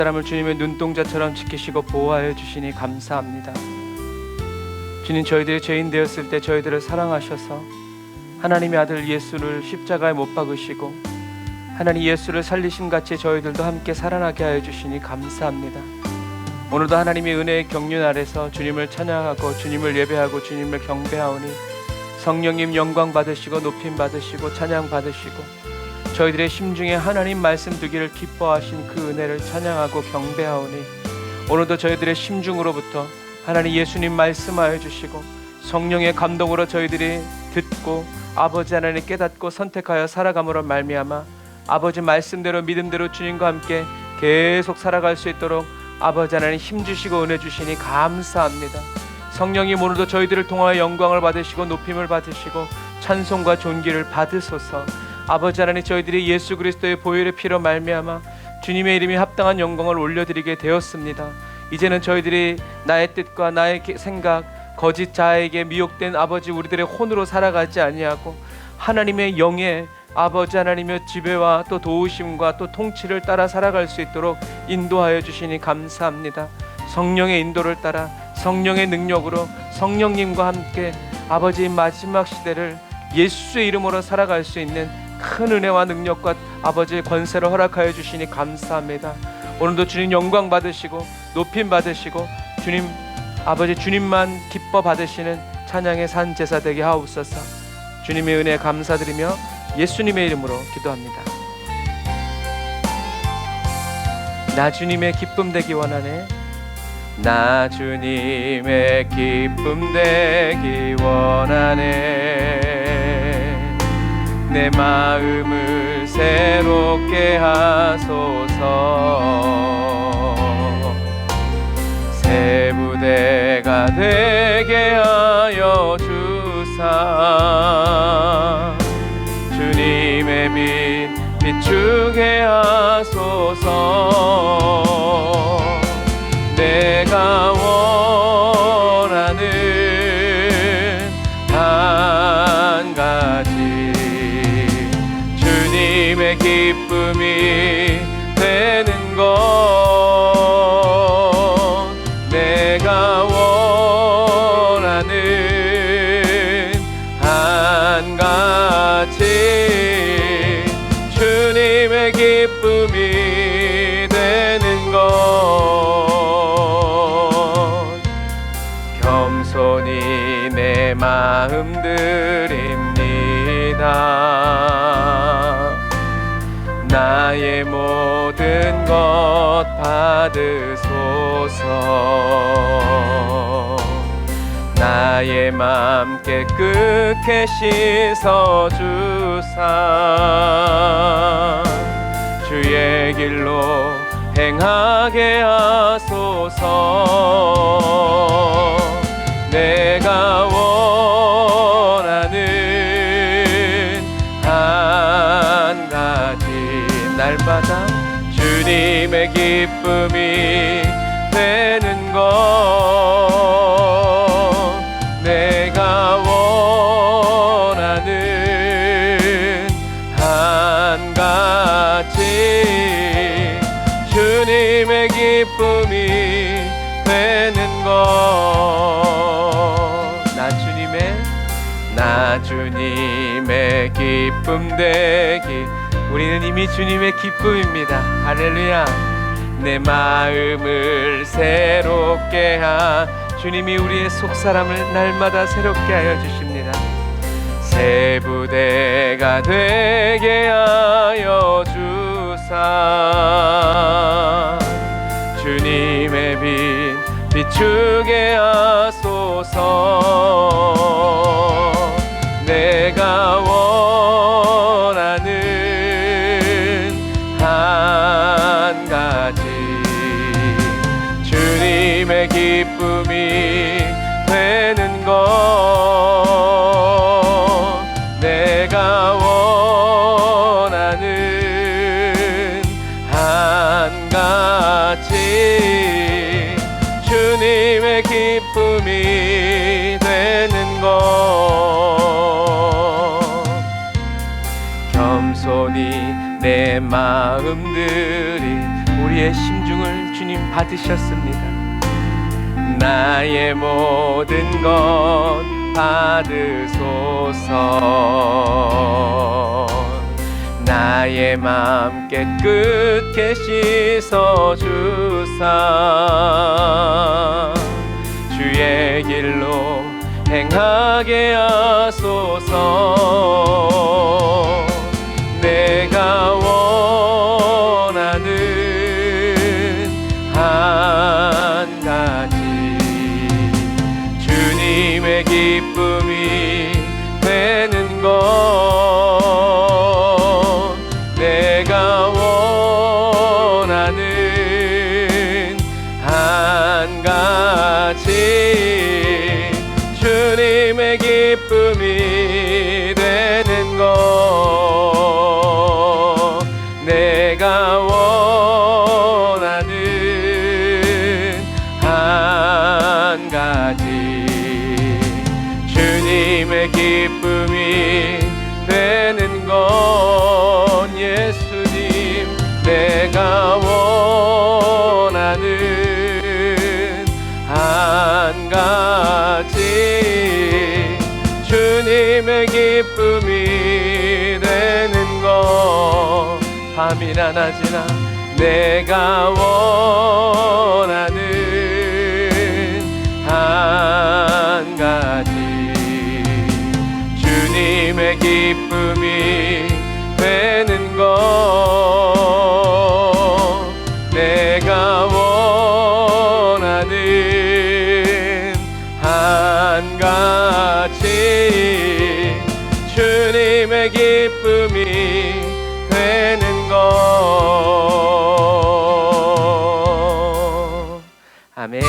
사람을 주님의 눈동자처럼 지키시고 보호하여 주시니 감사합니다. 주님, 저희들이 죄인 되었을 때 저희들을 사랑하셔서 하나님의 아들 예수를 십자가에 못 박으시고 하나님 예수를 살리심같이 저희들도 함께 살아나게 하여 주시니 감사합니다. 오늘도 하나님의 은혜의 경륜 아래서 주님을 찬양하고 주님을 예배하고 주님을 경배하오니 성령님 영광 받으시고 높임 받으시고 찬양 받으시고 저희들의 심중에 하나님 말씀 두기를 기뻐하신 그 은혜를 찬양하고 경배하오니 오늘도 저희들의 심중으로부터 하나님 예수님 말씀하여 주시고 성령의 감동으로 저희들이 듣고 아버지 하나님 깨닫고 선택하여 살아감으로 말미암아 아버지 말씀대로 믿음대로 주님과 함께 계속 살아갈 수 있도록 아버지 하나님 힘주시고 은혜 주시니 감사합니다. 성령님, 오늘도 저희들을 통하여 영광을 받으시고 높임을 받으시고 찬송과 존귀를 받으소서. 아버지 하나님, 저희들이 예수 그리스도의 보혈의 피로 말미암아 주님의 이름이 합당한 영광을 올려드리게 되었습니다. 이제는 저희들이 나의 뜻과 나의 생각, 거짓 자에게 미혹된 아버지 우리들의 혼으로 살아가지 아니하고 하나님의 영의 아버지 하나님의 지배와 또 도우심과 또 통치를 따라 살아갈 수 있도록 인도하여 주시니 감사합니다. 성령의 인도를 따라 성령의 능력으로 성령님과 함께 아버지의 마지막 시대를 예수의 이름으로 살아갈 수 있는 큰 은혜와 능력과 아버지의 권세를 허락하여 주시니 감사합니다. 오늘도 주님 영광 받으시고 높임 받으시고 주님 아버지 주님만 기뻐 받으시는 찬양의 산 제사 되게 하옵소서. 주님의 은혜에 감사드리며 예수님의 이름으로 기도합니다. 나 주님의 기쁨 되기 원하네. 나 주님의 기쁨 되기 원하네. 내 마음을 새롭게 하소서. 새 부대가 되게 하여 주사. 주님의 빛 비추게 하소서. 내가 원하는 한 가지 주님의 기쁨이 되는 것. 내가 원하는 한 가지 주님의 기쁨이 되는 것. 겸손히 내 마음 드립니다. 나의 모든 것 받으소서. 나의 맘 깨끗게 씻어주사. 주의 길로 행하게 하소서. 내가 원하는 한 가지 날마다 주님의 기쁨이 되는 것. 내가 원하는 한 가지 주님의 기쁨이 되는 것. 나 주님의 기쁨 되기. 우리는 이미 주님의 기쁨입니다. 할렐루야. 내 마음을 새롭게 주님이 우리의 속사람을 날마다 새롭게 하여 주십니다. 새 부대가 되게 하여 주사. 주님의 빛 비추게 하소서. 내가 원하는 한 가지 주님의 기쁨이 되는 것. 내가 원하는 한 가지 주님의 기쁨이 되는 것. 겸손히 내 마음들이 우리의 심중을 주님 받으셨습니다. 나의 모든 것 받으소서. 나의 맘 깨끗게 씻어주사 주의 길로 행하게 하소서. 내가 원하는 한 가지 주님의 기쁨이 되는 것. 내가 원하는 한 가지 주님의 기쁨이 되는 것. 내가 원하는 한 가지 주님의 기쁨이 되는 것. 예수님, 내가 원하는 한 가지 주님의 기쁨이 되는 것. 밤이나 낮이나 내가 원하는 한 가지 주님의 기쁨이 되는 것. 내가 원하는 한 가지 주님의 기쁨이 되는 것. 아멘.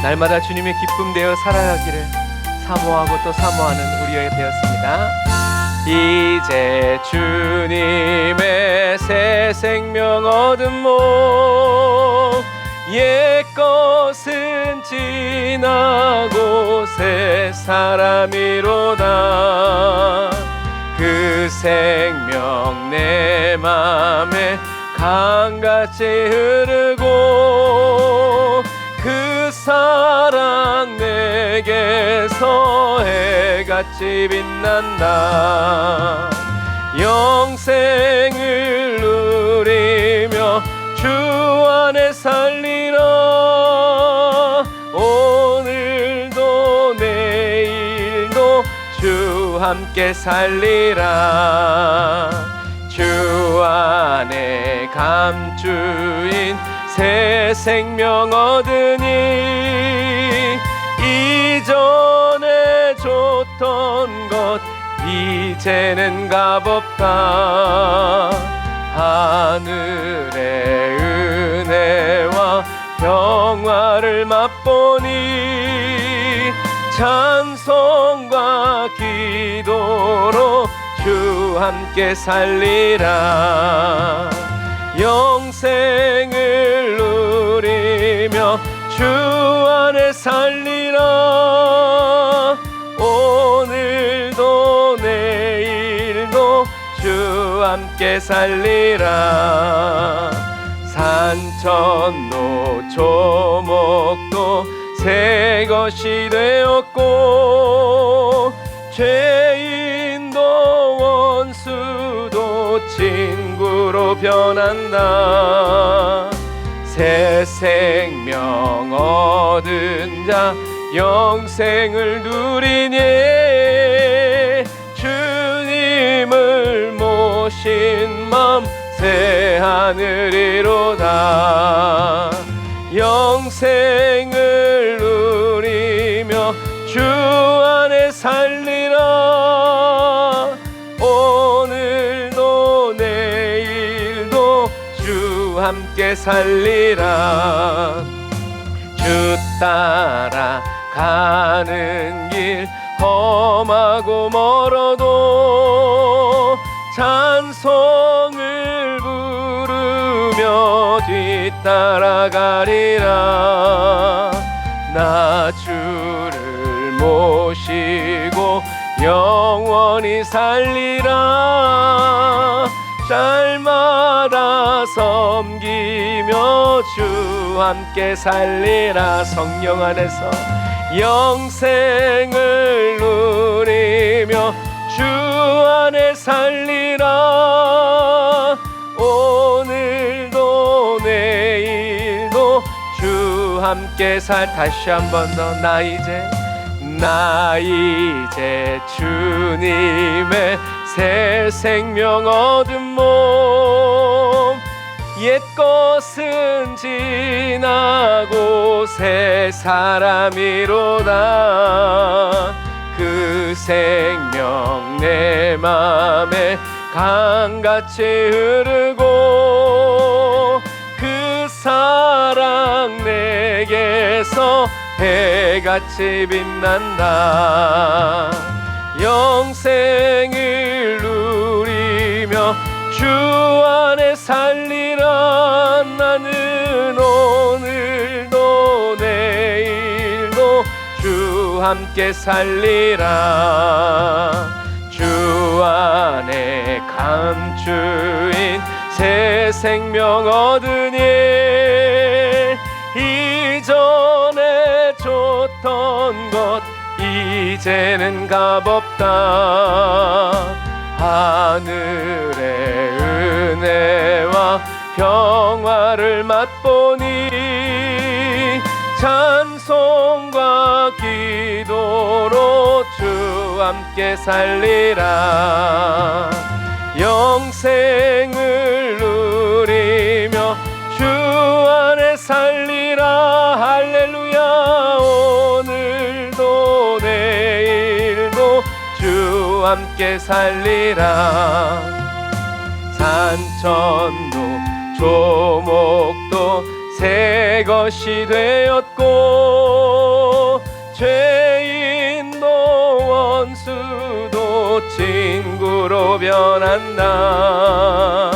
날마다 주님의 기쁨 되어 살아가기를 사모하고 또 사모하는 우리가 되었습니다. 이제 주님의 새 생명 얻은 몸 옛것은 지나고 새 사람이로다. 그 생명 내 맘에 강같이 흐르고 그 사랑 내게서 해같이 빛난다. 영생을 누리며 주 안에 살리라. 오늘도 내일도 주 함께 살리라. 주 안에 감추인 새 생명 얻으니 이전에 줬던 것 이제는 값없다. 하늘의 은혜와 평화를 맛보니 찬송과 기도로 주 함께 살리라. 영생을 누리며 주 안에 살리라. 오늘도 내일도 주 함께 살리라. 산천도 조목도 새 것이 되었고 죄인도 원수도 친구로 변한다. 새 생명 얻은 자 영생을 누리니 주님을 모신 맘 새 하늘이로다. 영생을 누리며 주 안에 살리라. 오늘도 내일도 주 함께 살리라. 주 따라 가는 길 험하고 멀어도 찬송을 부르며 뒤따라가리라. 나 주를 모시고 영원히 살리라. 날마다 섬기며 주 함께 살리라. 성령 안에서 영생을 누리며 주 안에 살리라. 오늘도 내일도 주 함께 다시 한 번 더. 나 이제 주님의 새 생명 얻은 몸. 옛 것은 지나고 새 사람이로다. 그 생명 내 맘에 강같이 흐르고 그 사랑 내게서 해같이 빛난다. 영생을 누리며 주 안에 살리라. 나는 오늘도 내일도 주 함께 살리라. 주 안에 감추인 새 생명 얻으니 이전에 줬던 것 이제는 값없다. 하늘의 은혜와 평화를 맛보니 찬송과 기도로 주 함께 살리라. 영생을 누리며 주 안에 살리라. 할렐루야. 오늘도 내일도 주 함께 살리라. 산천도 조목도 새 것이 되었고 죄인도 원수도 친구로 변한다.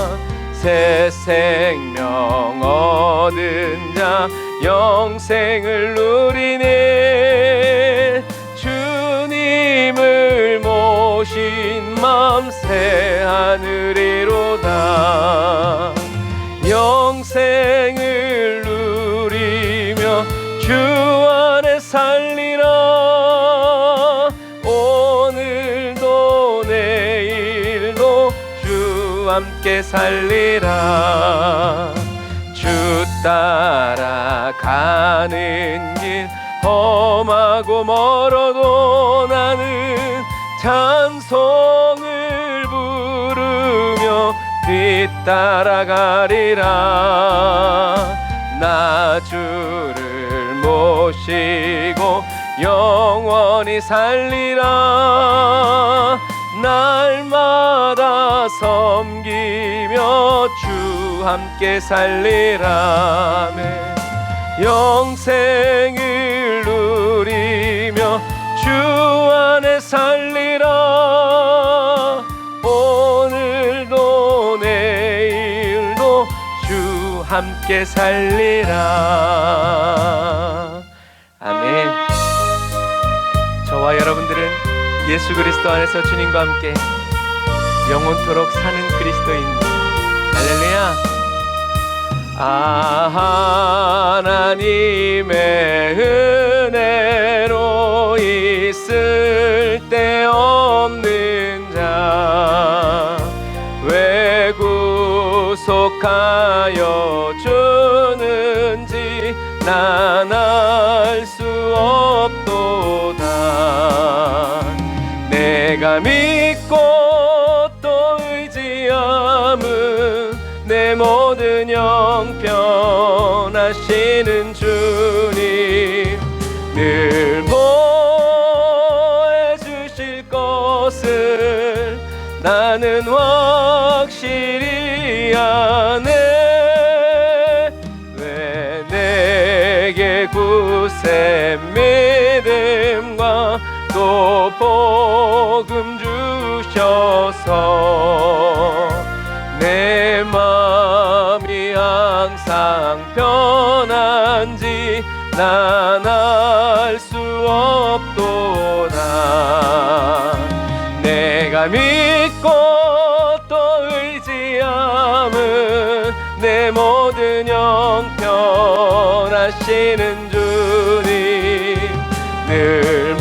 새 생명 얻은 자 영생을 누리네. 주님을 모신 맘 새 하늘이로다. 영생을 누리며 주 안에 살리라. 오늘도 내일도 주 함께 살리라. 주 따라가는 길 험하고 멀어도 나는 찬송을 부르며 뒤따라가리라. 나 주를 모시고 영원히 살리라. 날마다 섬기며 주 함께 살리라. 영생을 누리며 주 안에 살리라. 오늘도 내일도 주 함께 살리라. 아멘. 저와 여러분들은 예수 그리스도 안에서 주님과 함께 영원토록 사는 그리스도인입니다. 할렐루야. 하나님의 은혜로 있을 데 없는 자 왜 구속하여 주는지 난 알 수 없도다. 내가 믿고 또 의지함은 내 모든 형편하시는 주님 늘 보여주실 것을 나는 확실히 아네. 왜 내게 굳센 믿음과 또 복음 주셔서 내 마음이 항상 편한지 난 알 수 없도다. 내가 믿고 또 의지함은 형편하시는 주님, 늘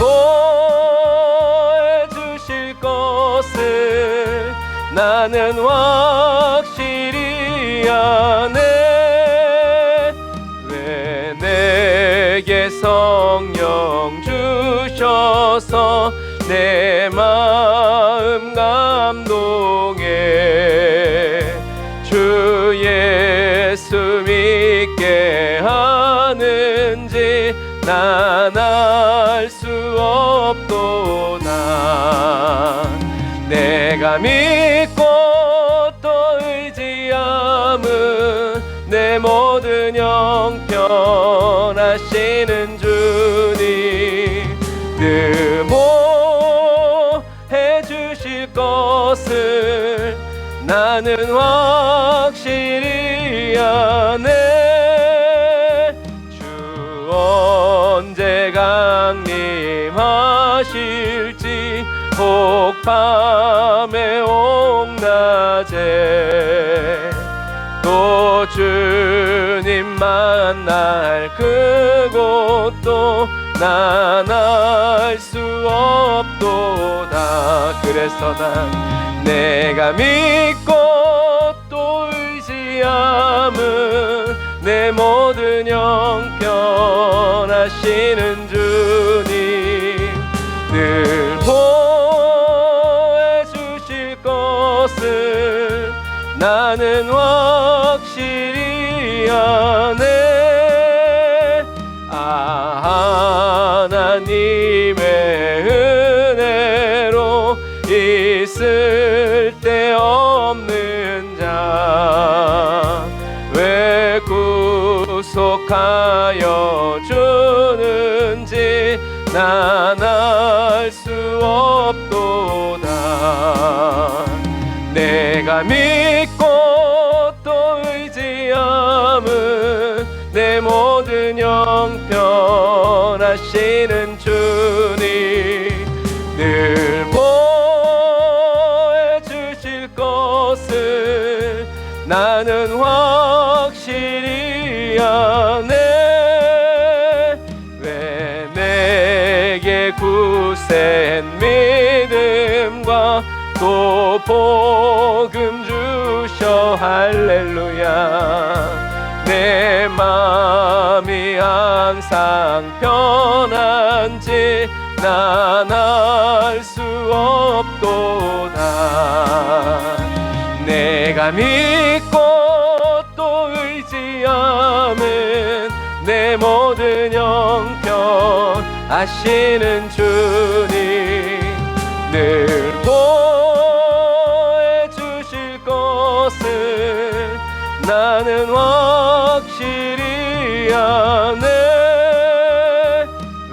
보여주실 것을 나는 확실히 아네. 왜 내게 성령 주셔서 내 마음 감동해 주 예수 믿게 하는지 난 알 수 없도다. 내가 믿고 또 의지함은 내 모든 형편하시는 주님, 늘 보해 주실 것을 나는 확실히 아네. 주 언제 강림하실지 혹 밤에 혹 낮에 또 주님 만날 그곳도 난 알 수 없도다. 그래서 난 내가 믿고 또 의지함은 내 모든 형편하시는 주님, 늘 보여주실 것을 나는 확실히 아네. 하나님의 은혜로 있을 데 없는 자 왜 구속하여 주는지 난 알 수 없도다. 내가 믿고 또 의지함은 내 모든 형편하시는 주님, 늘 보여주실 것을 나는 확실히 아네. 왜 내게 굳센 믿음과 또 복음 주셔 할렐루야. 내 마음이 항상 편한지 난 알 수 없도다. 내가 믿고 또 의지함은 내 모든 형편 아시는 주님, 늘 보여주실 것을 나는 확실히 아네.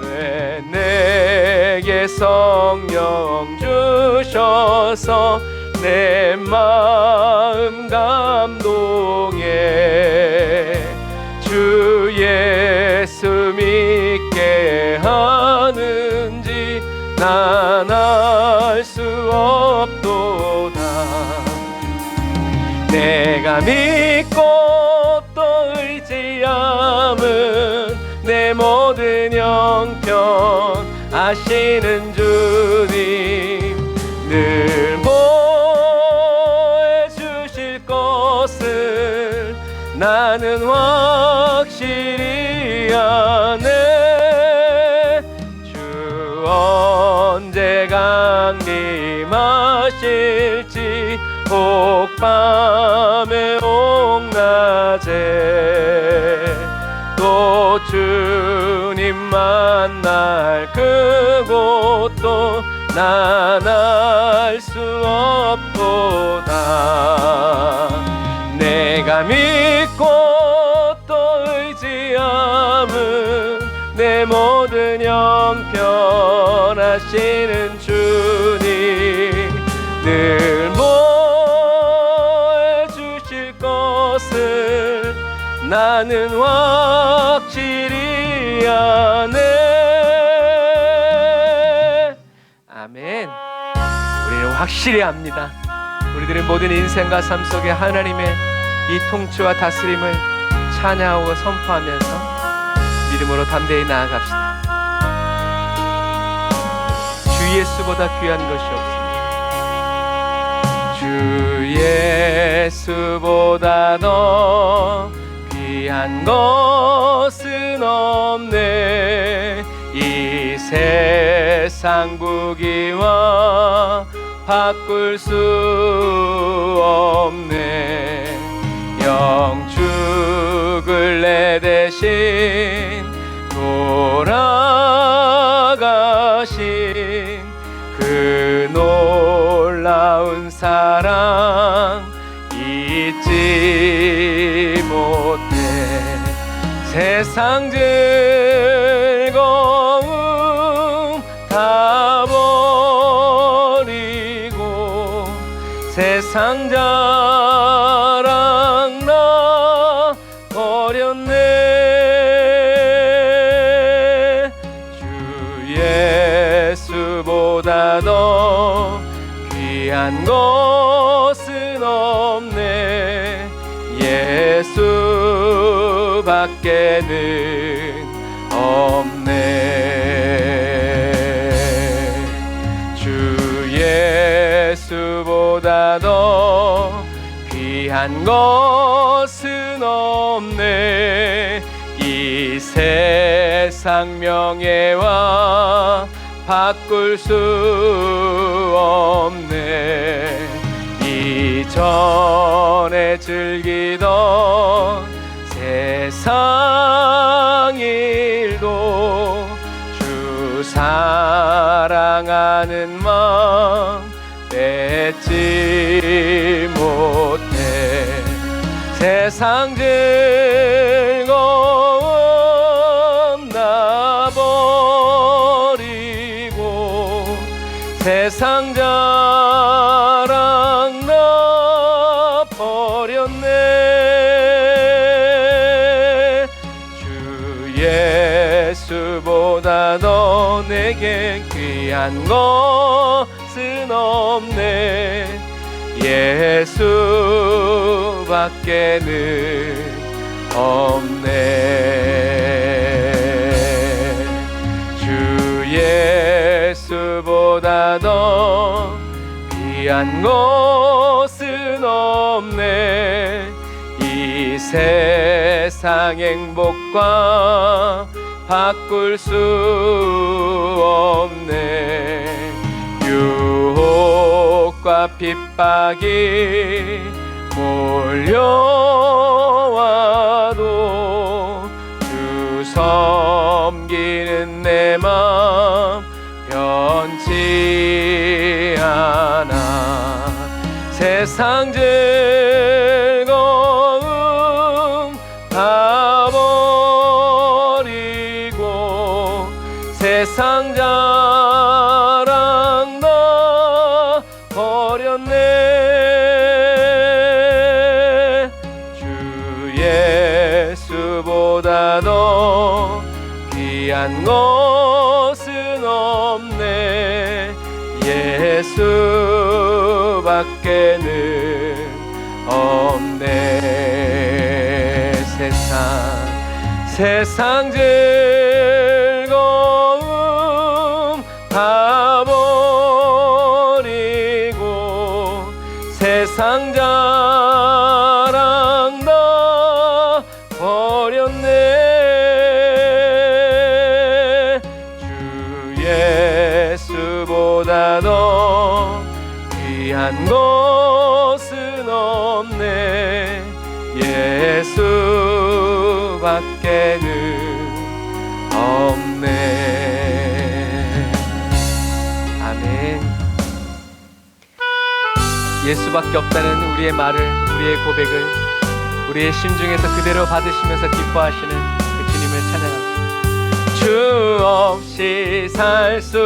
왜 내게 성령 주셔서 내 마음 감동해 주 예수 믿게 하는지 난 알 수 없도다. 내가 믿고 또 의지함은 내 모든 형편 아시는 주님, 늘 보여주실 것을 나는 확실히 아네. 주 언제 강림하실지 혹 밤에 혹 낮에 또 주님 만날 그곳도 난 알 수 없도다. 내가 믿고 또 의지함은 내 모든 형편 하시는 주님, 늘 보여주실 것을 나는 확실히 아네. 아멘. 우리는 확실히 압니다. 우리들의 모든 인생과 삶 속에 하나님의 이 통치와 다스림을 찬양하고 선포하면서 믿음으로 담대히 나아갑시다. 주 예수보다 귀한 것이 없습니다. 주 예수보다 더 귀한 것은 없네. 이 세상 부귀와 바꿀 수 없네. 영죽을 내 대신 돌아가신 그 놀라운 사랑 잊지 못해. 세상 즐거움 다 버리고 세상 자랑 나 버렸네. 주 예수보다 더 귀한 것은 없네. 예수밖에는 없네. 주 예수보다 더 귀한 것은 없네. 이 세상 명예와 바꿀 수 없네. 이전에 즐기던 세상 일도 주 사랑하는 마음 뺏지 못해. 세상 즐거움 나 버리고 세상 자랑 나 버렸네. 주 예수보다 더 내게 귀한 것은 없네. 예수밖에는 없네. 주 예수보다 더 귀한 것은 없네. 이 세상 행복과 바꿀 수 없네. 유혹과 핍박이 몰려와도 주 섬기는 내 맘 변치 않아. 세상 즐거움 다 버리고 세상 자랑 다 버렸네. 주 예수보다 더 귀한 것은 없네. 예수밖에는 없네. 세상 즐거움 다 버리고 세상 자랑 다 버렸네. 주 예수보다 더 귀한 것은 없네. 예수밖에는 없네. 아멘. 예수밖에 없다는 우리의 말을, 우리의 고백을 우리의 심중에서 그대로 받으시면서 기뻐하시는 그 주님을 찬양합니다. 주 없이 살 수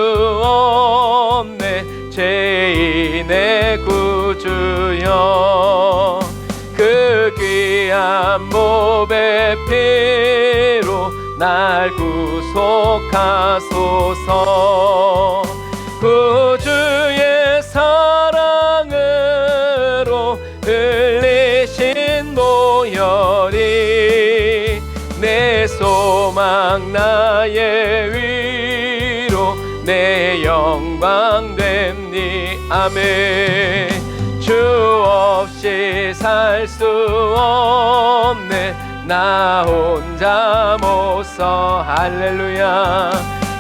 없네. 죄인의 구주여, 그 귀한 몸의 피로 날 구속하소서. 구주의 사랑으로 흘리신 보혈이 평강 나의 위로 내 영광 됨니. 아멘. 주 없이 살 수 없네 나 혼자 못서. 할렐루야.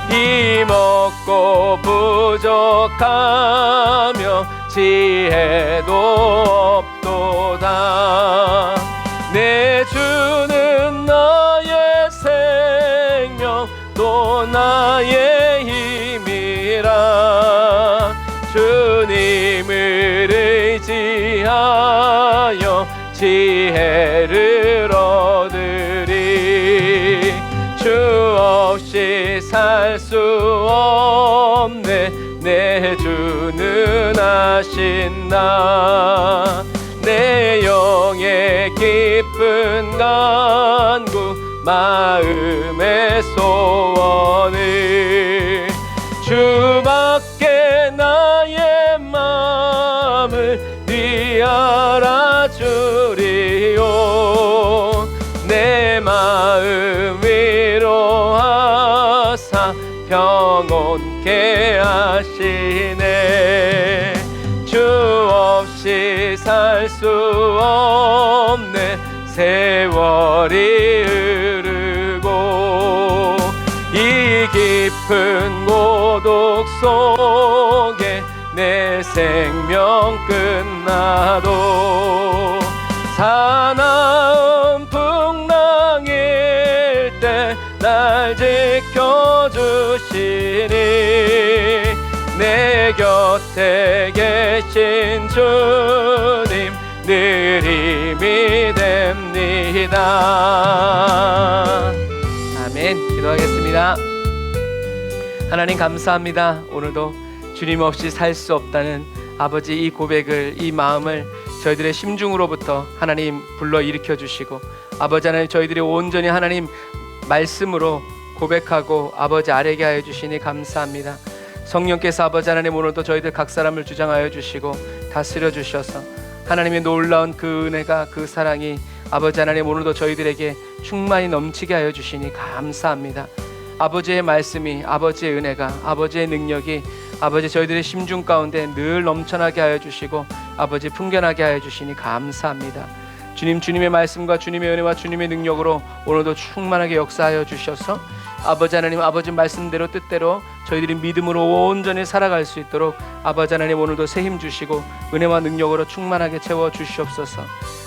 힘없고 부족하며 지혜도 없도다. 내 주는 나의 생명 또 나의 힘이라. 주님을 의지하여 지혜를 얻으리. 주 없이 살 수 없네 내 주는 하신다. 내 영의 깊은 간구 마음의 소원을 주밖에 나의 마음을 네 알아주리요. 내 마음 위로하사 평온케 하시네. 주 없이 살 수 없네 세월이 흐르고 이 깊은 고독 속에 내 생명 끝나도 사나운 풍랑일 때 날 지켜주시니 내 곁에 계신 주님 늘 힘이 됩니다. 아멘. 기도하겠습니다. 하나님 감사합니다. 오늘도 주님 없이 살 수 없다는 아버지 이 고백을, 이 마음을 저희들의 심중으로부터 하나님 불러 일으켜 주시고 아버지 하나님 저희들이 온전히 하나님 말씀으로 고백하고 아버지 아뢰게 하여 주시니 감사합니다. 성령께서 아버지 하나님 오늘도 저희들 각 사람을 주장하여 주시고 다스려 주셔서 하나님의 놀라운 그 은혜가, 그 사랑이 아버지 하나님 오늘도 저희들에게 충만히 넘치게 하여 주시니 감사합니다. 아버지의 말씀이, 아버지의 은혜가, 아버지의 능력이 아버지 저희들의 심중 가운데 늘 넘쳐나게 하여 주시고 아버지 풍겨나게 하여 주시니 감사합니다. 주님, 주님의 말씀과 주님의 은혜와 주님의 능력으로 오늘도 충만하게 역사하여 주셔서 아버지 하나님, 아버지 말씀대로 뜻대로 저희들이 믿음으로 온전히 살아갈 수 있도록 아버지 하나님 오늘도 새 힘 주시고 은혜와 능력으로 충만하게 채워 주시옵소서.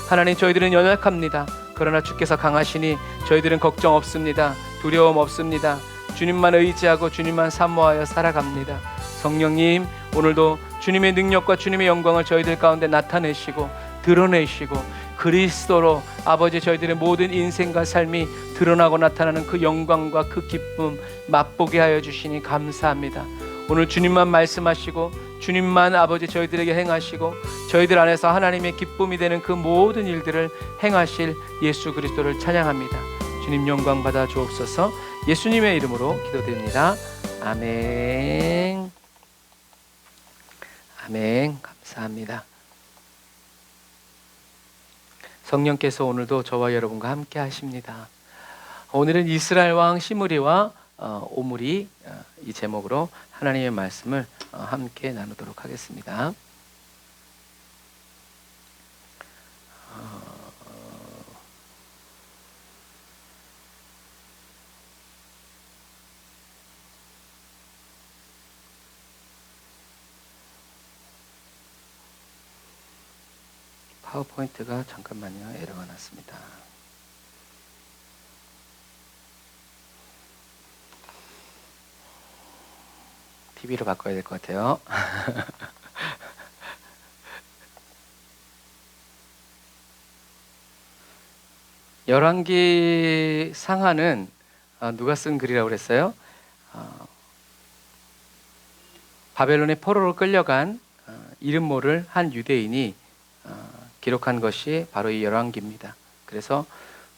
하나님, 저희들은 연약합니다. 그러나 주께서 강하시니 저희들은 걱정 없습니다. 두려움 없습니다. 주님만 의지하고 주님만 사모하여 살아갑니다. 성령님, 오늘도 주님의 능력과 주님의 영광을 저희들 가운데 나타내시고 드러내시고 그리스도로 아버지 저희들의 모든 인생과 삶이 드러나고 나타나는 그 영광과 그 기쁨 맛보게 하여 주시니 감사합니다. 오늘 주님만 말씀하시고 주님만 아버지 저희들에게 행하시고 저희들 안에서 하나님의 기쁨이 되는 그 모든 일들을 행하실 예수 그리스도를 찬양합니다. 주님 영광 받아 주옵소서. 예수님의 이름으로 기도드립니다. 아멘. 아멘. 감사합니다. 성령께서 오늘도 저와 여러분과 함께 하십니다. 오늘은 이스라엘 왕 시므리와 오므리 이 제목으로 하나님의 말씀을 함께 나누도록 하겠습니다. 파워포인트가 잠깐만요, 에러가 났습니다. TV로 바꿔야 될 것 같아요. 열왕기 상하는 누가 쓴 글이라고 그랬어요? 바벨론의 포로로 끌려간 이름 모를 한 유대인이 기록한 것이 바로 이 열왕기입니다. 그래서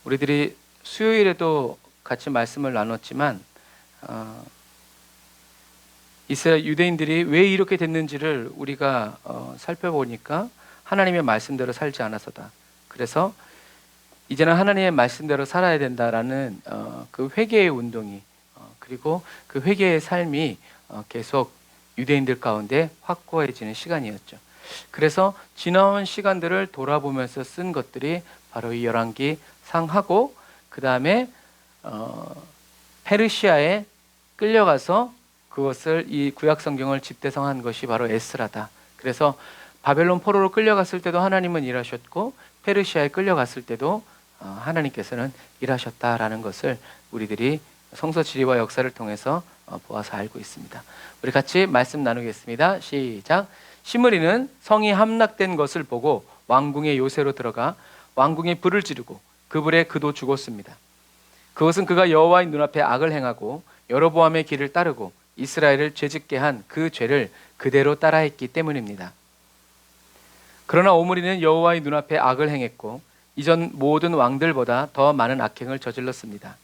우리들이 수요일에도 같이 말씀을 나눴지만 이스라엘 유대인들이 왜 이렇게 됐는지를 우리가 살펴보니까 하나님의 말씀대로 살지 않아서다. 그래서 이제는 하나님의 말씀대로 살아야 된다라는 그 회개의 운동이 그리고 그 회개의 삶이 계속 유대인들 가운데 확고해지는 시간이었죠. 그래서 지나온 시간들을 돌아보면서 쓴 것들이 바로 이 열왕기 상하고 그 다음에 페르시아에 끌려가서 그것을 이 구약 성경을 집대성한 것이 바로 에스라다. 그래서 바벨론 포로로 끌려갔을 때도 하나님은 일하셨고 페르시아에 끌려갔을 때도 하나님께서는 일하셨다라는 것을 우리들이 성서 지리와 역사를 통해서 보아서 알고 있습니다. 우리 같이 말씀 나누겠습니다. 시작. 시므리는 성이 함락된 것을 보고 왕궁의 요새로 들어가 왕궁에 불을 지르고 그 불에 그도 죽었습니다. 그것은 그가 여호와의 눈앞에 악을 행하고 여로보암의 길을 따르고 이스라엘을 죄짓게 한 그 죄를 그대로 따라했기 때문입니다. 그러나 오므리는 여호와의 눈앞에 악을 행했고 이전 모든 왕들보다 더 많은 악행을 저질렀습니다.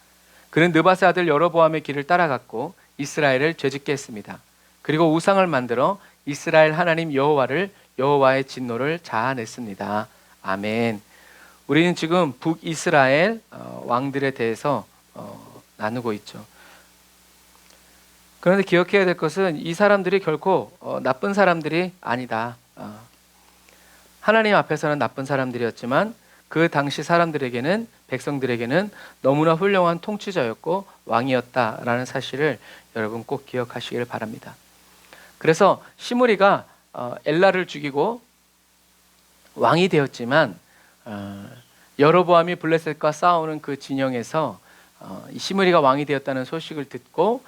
그는 느밧의 아들 여로보암의 길을 따라갔고 이스라엘을 죄짓게 했습니다. 그리고 우상을 만들어 이스라엘 하나님 여호와의 진노를 자아냈습니다. 아멘. 우리는 지금 북이스라엘 왕들에 대해서 나누고 있죠. 그런데 기억해야 될 것은 이 사람들이 결코 나쁜 사람들이 아니다. 하나님 앞에서는 나쁜 사람들이었지만 그 당시 사람들에게는, 백성들에게는 너무나 훌륭한 통치자였고 왕이었다라는 사실을 여러분 꼭 기억하시길 바랍니다. 그래서 시므리가 엘라를 죽이고 왕이 되었지만 여로보암이 블레셋과 싸우는 그 진영에서 이 시므리가 왕이 되었다는 소식을 듣고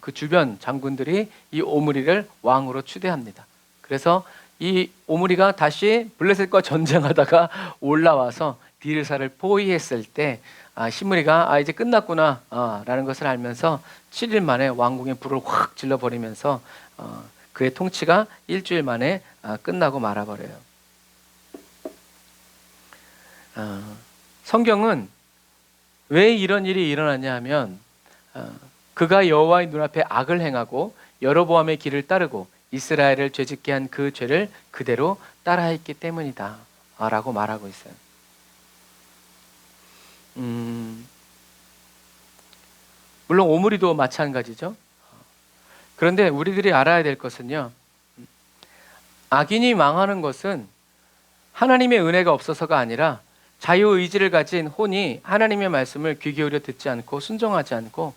그 주변 장군들이 이 오므리를 왕으로 추대합니다. 그래서 이 오므리가 다시 블레셋과 전쟁하다가 올라와서 디르사를 포위했을 때 시므리가 이제 끝났구나 라는 것을 알면서 7일 만에 왕궁에 불을 확 질러버리면서 그의 통치가 일주일 만에 끝나고 말아버려요. 성경은 왜 이런 일이 일어났냐 하면 그가 여호와의 눈앞에 악을 행하고 여로보암의 길을 따르고 이스라엘을 죄짓게 한 그 죄를 그대로 따라했기 때문이다 라고 말하고 있어요. 물론 오므리도 마찬가지죠. 그런데 우리들이 알아야 될 것은요, 악인이 망하는 것은 하나님의 은혜가 없어서가 아니라 자유의지를 가진 혼이 하나님의 말씀을 귀 기울여 듣지 않고 순종하지 않고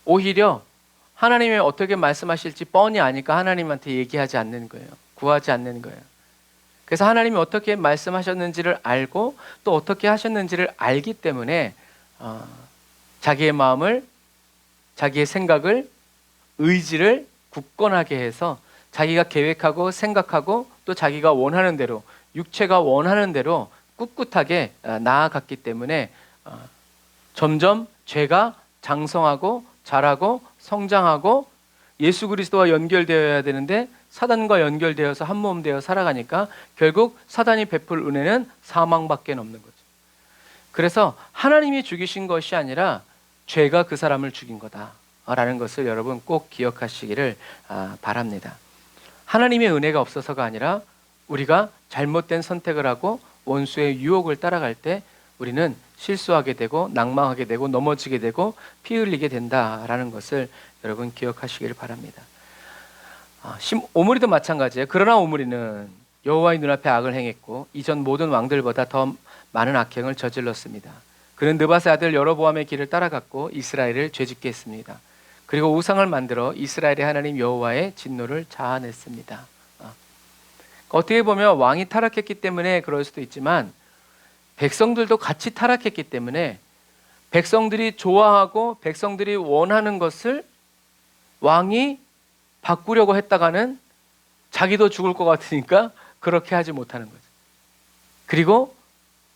오히려 하나님이 어떻게 말씀하실지 뻔히 아니까 하나님한테 얘기하지 않는 거예요. 구하지 않는 거예요. 그래서 하나님이 어떻게 말씀하셨는지를 알고 또 어떻게 하셨는지를 알기 때문에 자기의 마음을, 자기의 생각을, 의지를 굳건하게 해서 자기가 계획하고 생각하고 또 자기가 원하는 대로, 육체가 원하는 대로 꿋꿋하게 나아갔기 때문에 점점 죄가 장성하고 자라고 성장하고 예수 그리스도와 연결되어야 되는데 사단과 연결되어서 한 몸 되어 살아가니까 결국 사단이 베풀 은혜는 사망밖에 없는 거죠. 그래서 하나님이 죽이신 것이 아니라 죄가 그 사람을 죽인 거다라는 것을 여러분 꼭 기억하시기를 바랍니다. 하나님의 은혜가 없어서가 아니라 우리가 잘못된 선택을 하고 원수의 유혹을 따라갈 때 우리는 실수하게 되고 낭망하게 되고 넘어지게 되고 피 흘리게 된다라는 것을 여러분 기억하시길 바랍니다. 오므리도 마찬가지예요. 그러나 오므리는 여호와의 눈앞에 악을 행했고 이전 모든 왕들보다 더 많은 악행을 저질렀습니다. 그는 느밧의 아들 여로보암의 길을 따라갔고 이스라엘을 죄짓게 했습니다. 그리고 우상을 만들어 이스라엘의 하나님 여호와의 진노를 자아냈습니다. 어떻게 보면 왕이 타락했기 때문에 그럴 수도 있지만 백성들도 같이 타락했기 때문에 백성들이 좋아하고 백성들이 원하는 것을 왕이 바꾸려고 했다가는 자기도 죽을 것 같으니까 그렇게 하지 못하는 거죠. 그리고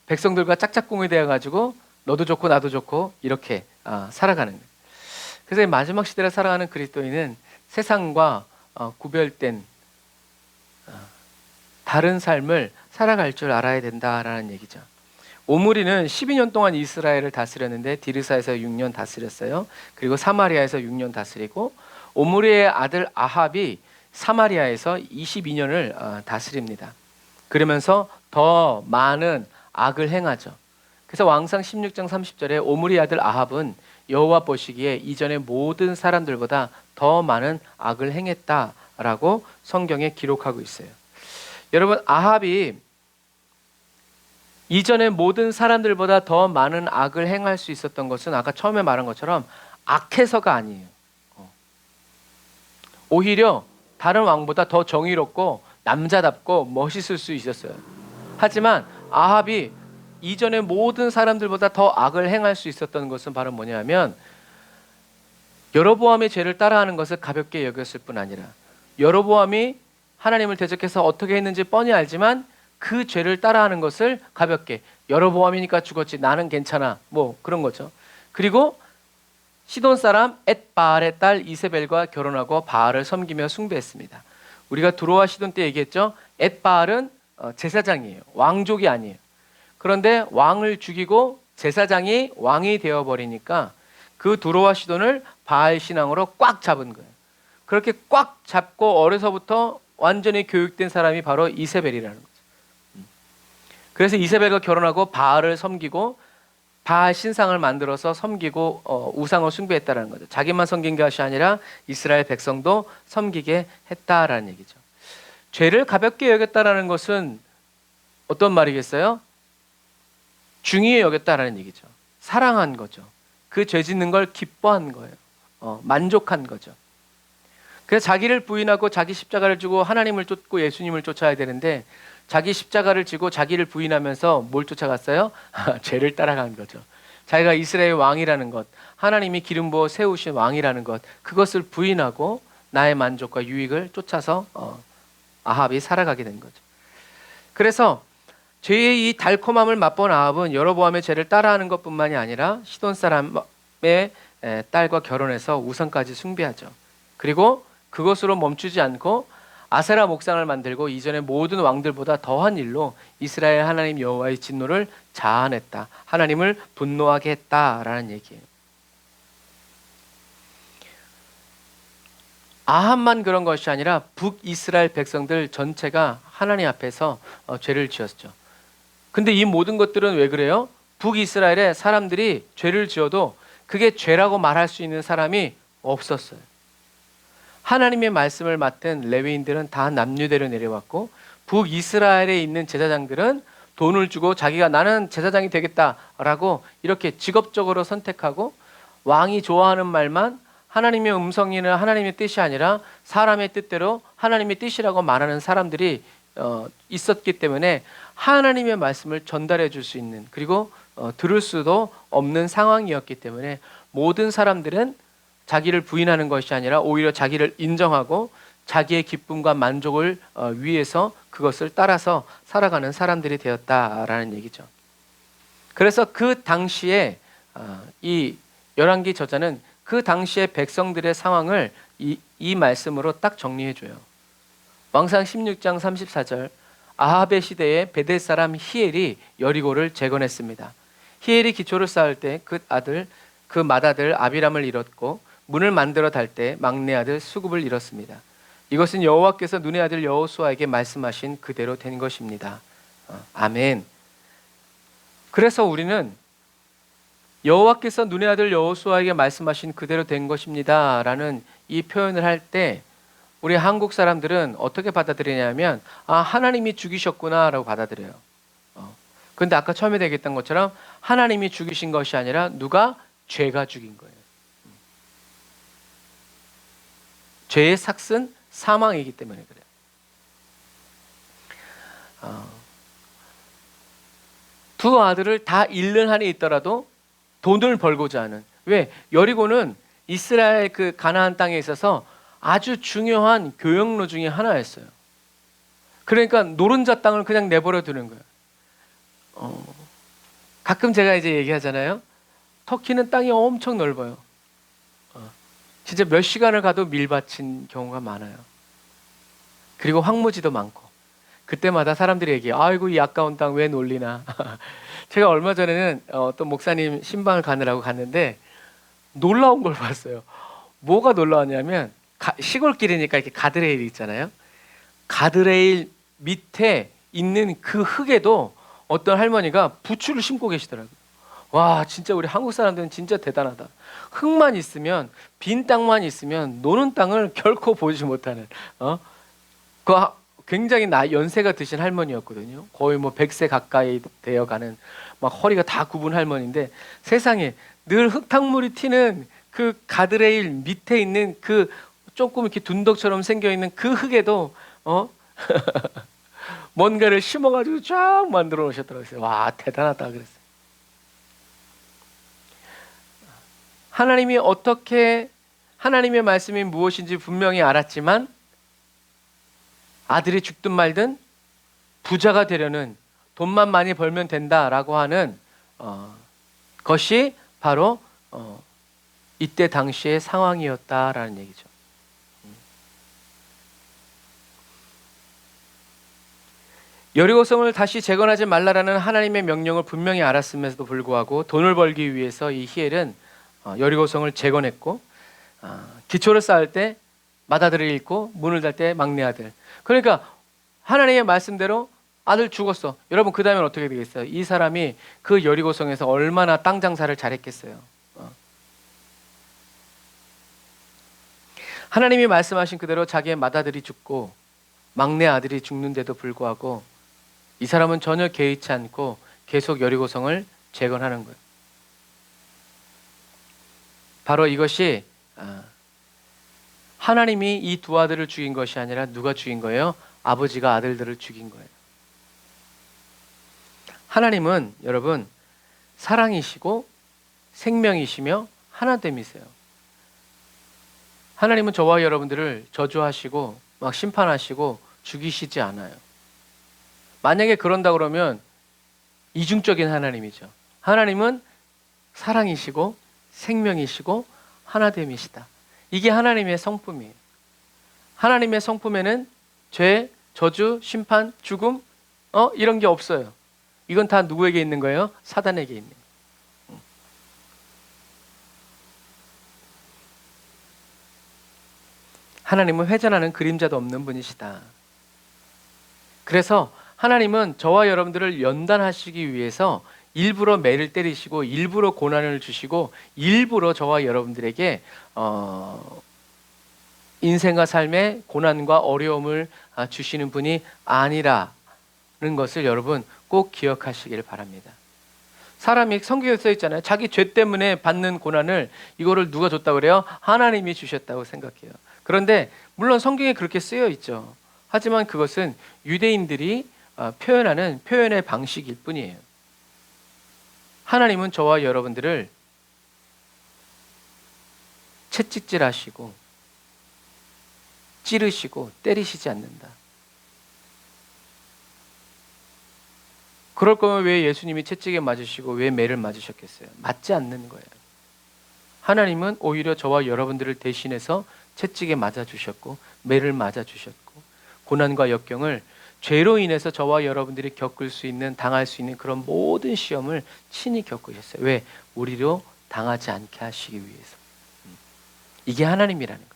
백성들과 짝짝꿍이 되어가지고 너도 좋고 나도 좋고 이렇게 살아가는 거예요. 그래서 마지막 시대를 살아가는 그리스도인은 세상과 구별된 다른 삶을 살아갈 줄 알아야 된다라는 얘기죠. 오므리는 12년 동안 이스라엘을 다스렸는데 디르사에서 6년 다스렸어요. 그리고 사마리아에서 6년 다스리고 오므리의 아들 아합이 사마리아에서 22년을 다스립니다. 그러면서 더 많은 악을 행하죠. 그래서 왕상 16장 30절에 오므리 아들 아합은 여호와 보시기에 이전의 모든 사람들보다 더 많은 악을 행했다라고 성경에 기록하고 있어요. 여러분, 아합이 이전의 모든 사람들보다 더 많은 악을 행할 수 있었던 것은 아까 처음에 말한 것처럼 악해서가 아니에요. 오히려 다른 왕보다 더 정의롭고 남자답고 멋있을 수 있었어요. 하지만 아합이 이전의 모든 사람들보다 더 악을 행할 수 있었던 것은 바로 뭐냐면 여로보암의 죄를 따라하는 것을 가볍게 여겼을 뿐 아니라 여로보암이 하나님을 대적해서 어떻게 했는지 뻔히 알지만 그 죄를 따라하는 것을 가볍게, 여로보암이니까 죽었지 나는 괜찮아, 뭐 그런 거죠. 그리고 시돈 사람 엣바알의 딸 이세벨과 결혼하고 바알을 섬기며 숭배했습니다. 우리가 두로와 시돈 때 얘기했죠. 엣바알은 제사장이에요. 왕족이 아니에요. 그런데 왕을 죽이고 제사장이 왕이 되어버리니까 그 두로와 시돈을 바알 신앙으로 꽉 잡은 거예요. 그렇게 꽉 잡고 어려서부터 완전히 교육된 사람이 바로 이세벨이라는 거죠. 그래서 이세벨과 결혼하고 바알을 섬기고 바알 신상을 만들어서 섬기고 우상을 숭배했다는 거죠. 자기만 섬긴 것이 아니라 이스라엘 백성도 섬기게 했다라는 얘기죠. 죄를 가볍게 여겼다라는 것은 어떤 말이겠어요? 중요히 여겼다라는 얘기죠. 사랑한 거죠. 그 죄 짓는 걸 기뻐한 거예요. 만족한 거죠. 그래서 자기를 부인하고 자기 십자가를 지고 하나님을 쫓고 예수님을 쫓아야 되는데 자기 십자가를 지고 자기를 부인하면서 뭘 쫓아갔어요? 죄를 따라간 거죠. 자기가 이스라엘 왕이라는 것, 하나님이 기름 부어 세우신 왕이라는 것, 그것을 부인하고 나의 만족과 유익을 쫓아서 아합이 살아가게 된 거죠. 그래서 죄의 이 달콤함을 맛본 아합은 여로보암의 죄를 따라하는 것뿐만이 아니라 시돈 사람의 딸과 결혼해서 우상까지 숭배하죠. 그리고 그것으로 멈추지 않고 아세라 목상을 만들고 이전의 모든 왕들보다 더한 일로 이스라엘 하나님 여호와의 진노를 자아냈다. 하나님을 분노하게 했다라는 얘기예요. 아합만 그런 것이 아니라 북이스라엘 백성들 전체가 하나님 앞에서 죄를 지었죠. 근데 이 모든 것들은 왜 그래요? 북이스라엘의 사람들이 죄를 지어도 그게 죄라고 말할 수 있는 사람이 없었어요. 하나님의 말씀을 맡은 레위인들은 다 남유대로 내려왔고 북이스라엘에 있는 제사장들은 돈을 주고 자기가 나는 제사장이 되겠다라고 이렇게 직업적으로 선택하고 왕이 좋아하는 말만 하나님의 음성이나 하나님의 뜻이 아니라 사람의 뜻대로 하나님의 뜻이라고 말하는 사람들이 있었기 때문에 하나님의 말씀을 전달해 줄 수 있는 그리고 들을 수도 없는 상황이었기 때문에 모든 사람들은 자기를 부인하는 것이 아니라 오히려 자기를 인정하고 자기의 기쁨과 만족을 위해서 그것을 따라서 살아가는 사람들이 되었다라는 얘기죠. 그래서 그 당시에 이 열왕기 저자는 그 당시의 백성들의 상황을 이 말씀으로 딱 정리해 줘요. 왕상 16장 34절 아합의 시대에 베델 사람 히엘이 여리고를 재건했습니다. 히엘이 기초를 쌓을 때 그 맏아들 아비람을 잃었고 문을 만들어 달 때 막내 아들 수굽을 잃었습니다. 이것은 여호와께서 눈의 아들 여호수아에게 말씀하신 그대로 된 것입니다. 아멘. 그래서 우리는 여호와께서 눈의 아들 여호수아에게 말씀하신 그대로 된 것입니다 라는 이 표현을 할 때 우리 한국 사람들은 어떻게 받아들이냐면 하나님이 죽이셨구나 라고 받아들여요. 그런데 아까 처음에 얘기했던 것처럼 하나님이 죽이신 것이 아니라 누가? 죄가 죽인 거예요. 죄의 삭은 사망이기 때문에 그래요. 두 아들을 다 잃는 한이 있더라도 돈을 벌고자 하는. 왜? 여리고는 이스라엘 그 가나안 땅에 있어서 아주 중요한 교역로 중에 하나였어요. 그러니까 노른자 땅을 그냥 내버려 두는 거예요. 가끔 제가 이제 얘기하잖아요. 터키는 땅이 엄청 넓어요. 진짜 몇 시간을 가도 밀밭인 경우가 많아요. 그리고 황무지도 많고. 그때마다 사람들이 얘기해요. 아이고 이 아까운 땅 왜 놀리나. 제가 얼마 전에는 또 목사님 신방을 가느라고 갔는데 놀라운 걸 봤어요. 뭐가 놀라웠냐면 시골길이니까 이렇게 가드레일이 있잖아요. 가드레일 밑에 있는 그 흙에도 어떤 할머니가 부추를 심고 계시더라고요. 와, 진짜 우리 한국 사람들은 진짜 대단하다. 흙만 있으면, 빈 땅만 있으면 노는 땅을 결코 보지 못하는, 그 굉장히 연세가 드신 할머니였거든요. 거의 뭐 100세 가까이 되어가는 막 허리가 다 굽은 할머니인데, 세상에 늘 흙탕물이 튀는 그 가드레일 밑에 있는 그 조금 이렇게 둔덕처럼 생겨 있는 그 흙에도 뭔가를 심어가지고 쫙 만들어 놓으셨더라고요. 와, 대단하다 그랬어요. 하나님이 어떻게, 하나님의 말씀이 무엇인지 분명히 알았지만 아들이 죽든 말든 부자가 되려는, 돈만 많이 벌면 된다라고 하는 것이 바로 이때 당시의 상황이었다라는 얘기죠. 여리고성을 다시 재건하지 말라라는 하나님의 명령을 분명히 알았음에도 불구하고 돈을 벌기 위해서 이 히엘은 여리고성을 재건했고, 기초를 쌓을 때 맏아들을 잃고 문을 달 때 막내 아들. 그러니까 하나님의 말씀대로 아들 죽었어. 여러분, 그 다음엔 어떻게 되겠어요? 이 사람이 그 여리고성에서 얼마나 땅 장사를 잘했겠어요. 하나님이 말씀하신 그대로 자기의 맏아들이 죽고 막내 아들이 죽는데도 불구하고 이 사람은 전혀 개의치 않고 계속 여리고성을 재건하는 거예요. 바로 이것이 하나님이 이 두 아들을 죽인 것이 아니라 누가 죽인 거예요? 아버지가 아들들을 죽인 거예요. 하나님은 여러분 사랑이시고 생명이시며 하나됨이세요. 하나님은 저와 여러분들을 저주하시고 막 심판하시고 죽이시지 않아요. 만약에 그런다 그러면 이중적인 하나님이죠. 하나님은 사랑이시고 생명이시고 하나됨이시다. 이게 하나님의 성품이에요. 하나님의 성품에는 죄, 저주, 심판, 죽음 이런 게 없어요. 이건 다 누구에게 있는 거예요? 사단에게 있는 거예요. 하나님은 회전하는 그림자도 없는 분이시다. 그래서 하나님은 저와 여러분들을 연단하시기 위해서 일부러 매를 때리시고 일부러 고난을 주시고 일부러 저와 여러분들에게 인생과 삶의 고난과 어려움을 주시는 분이 아니라는 것을 여러분 꼭 기억하시길 바랍니다. 사람이 성경에 써 있잖아요. 자기 죄 때문에 받는 고난을 이거를 누가 줬다고 그래요? 하나님이 주셨다고 생각해요. 그런데 물론 성경에 그렇게 쓰여 있죠. 하지만 그것은 유대인들이 표현하는 표현의 방식일 뿐이에요. 하나님은 저와 여러분들을 채찍질하시고 찌르시고 때리시지 않는다. 그럴 거면 왜 예수님이 채찍에 맞으시고 왜 매를 맞으셨겠어요? 맞지 않는 거예요. 하나님은 오히려 저와 여러분들을 대신해서 채찍에 맞아주셨고 매를 맞아주셨고 고난과 역경을 죄로 인해서 저와 여러분들이 겪을 수 있는, 당할 수 있는 그런 모든 시험을 친히 겪으셨어요. 왜? 우리로 당하지 않게 하시기 위해서. 이게 하나님이라는 거예요.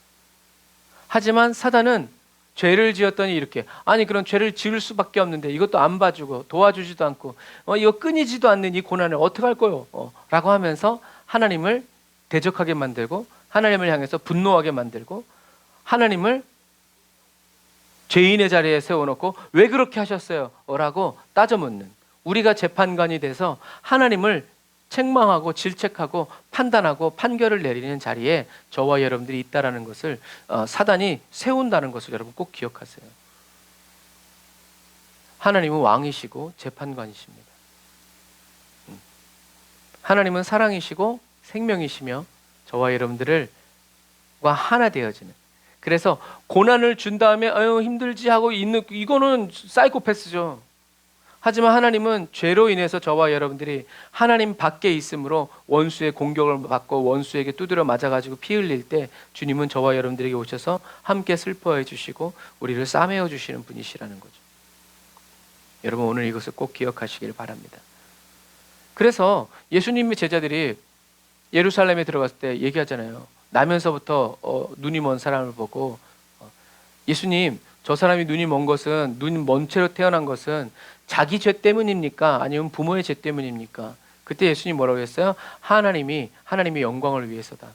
하지만 사단은 죄를 지었더니 이렇게, 아니 그런 죄를 지을 수밖에 없는데 이것도 안 봐주고 도와주지도 않고 이거 끊이지도 않는 이 고난을 어떻게 할 거요? 라고 하면서 하나님을 대적하게 만들고 하나님을 향해서 분노하게 만들고 하나님을 죄인의 자리에 세워놓고 왜 그렇게 하셨어요? 라고 따져 묻는, 우리가 재판관이 돼서 하나님을 책망하고 질책하고 판단하고 판결을 내리는 자리에 저와 여러분들이 있다라는 것을 사단이 세운다는 것을 여러분 꼭 기억하세요. 하나님은 왕이시고 재판관이십니다. 하나님은 사랑이시고 생명이시며 저와 여러분들과 하나 되어지는, 그래서 고난을 준 다음에 힘들지 하고 있는, 이거는 사이코패스죠. 하지만 하나님은 죄로 인해서 저와 여러분들이 하나님 밖에 있으므로 원수의 공격을 받고 원수에게 두드려 맞아가지고 피 흘릴 때 주님은 저와 여러분들에게 오셔서 함께 슬퍼해 주시고 우리를 싸매어 주시는 분이시라는 거죠. 여러분 오늘 이것을 꼭 기억하시길 바랍니다. 그래서 예수님의 제자들이 예루살렘에 들어갔을 때 얘기하잖아요. 나면서부터 눈이 먼 사람을 보고 예수님, 저 사람이 눈이 먼 것은, 눈이 먼 채로 태어난 것은 자기 죄 때문입니까? 아니면 부모의 죄 때문입니까? 그때 예수님 뭐라고 했어요? 하나님의 영광을 위해서다.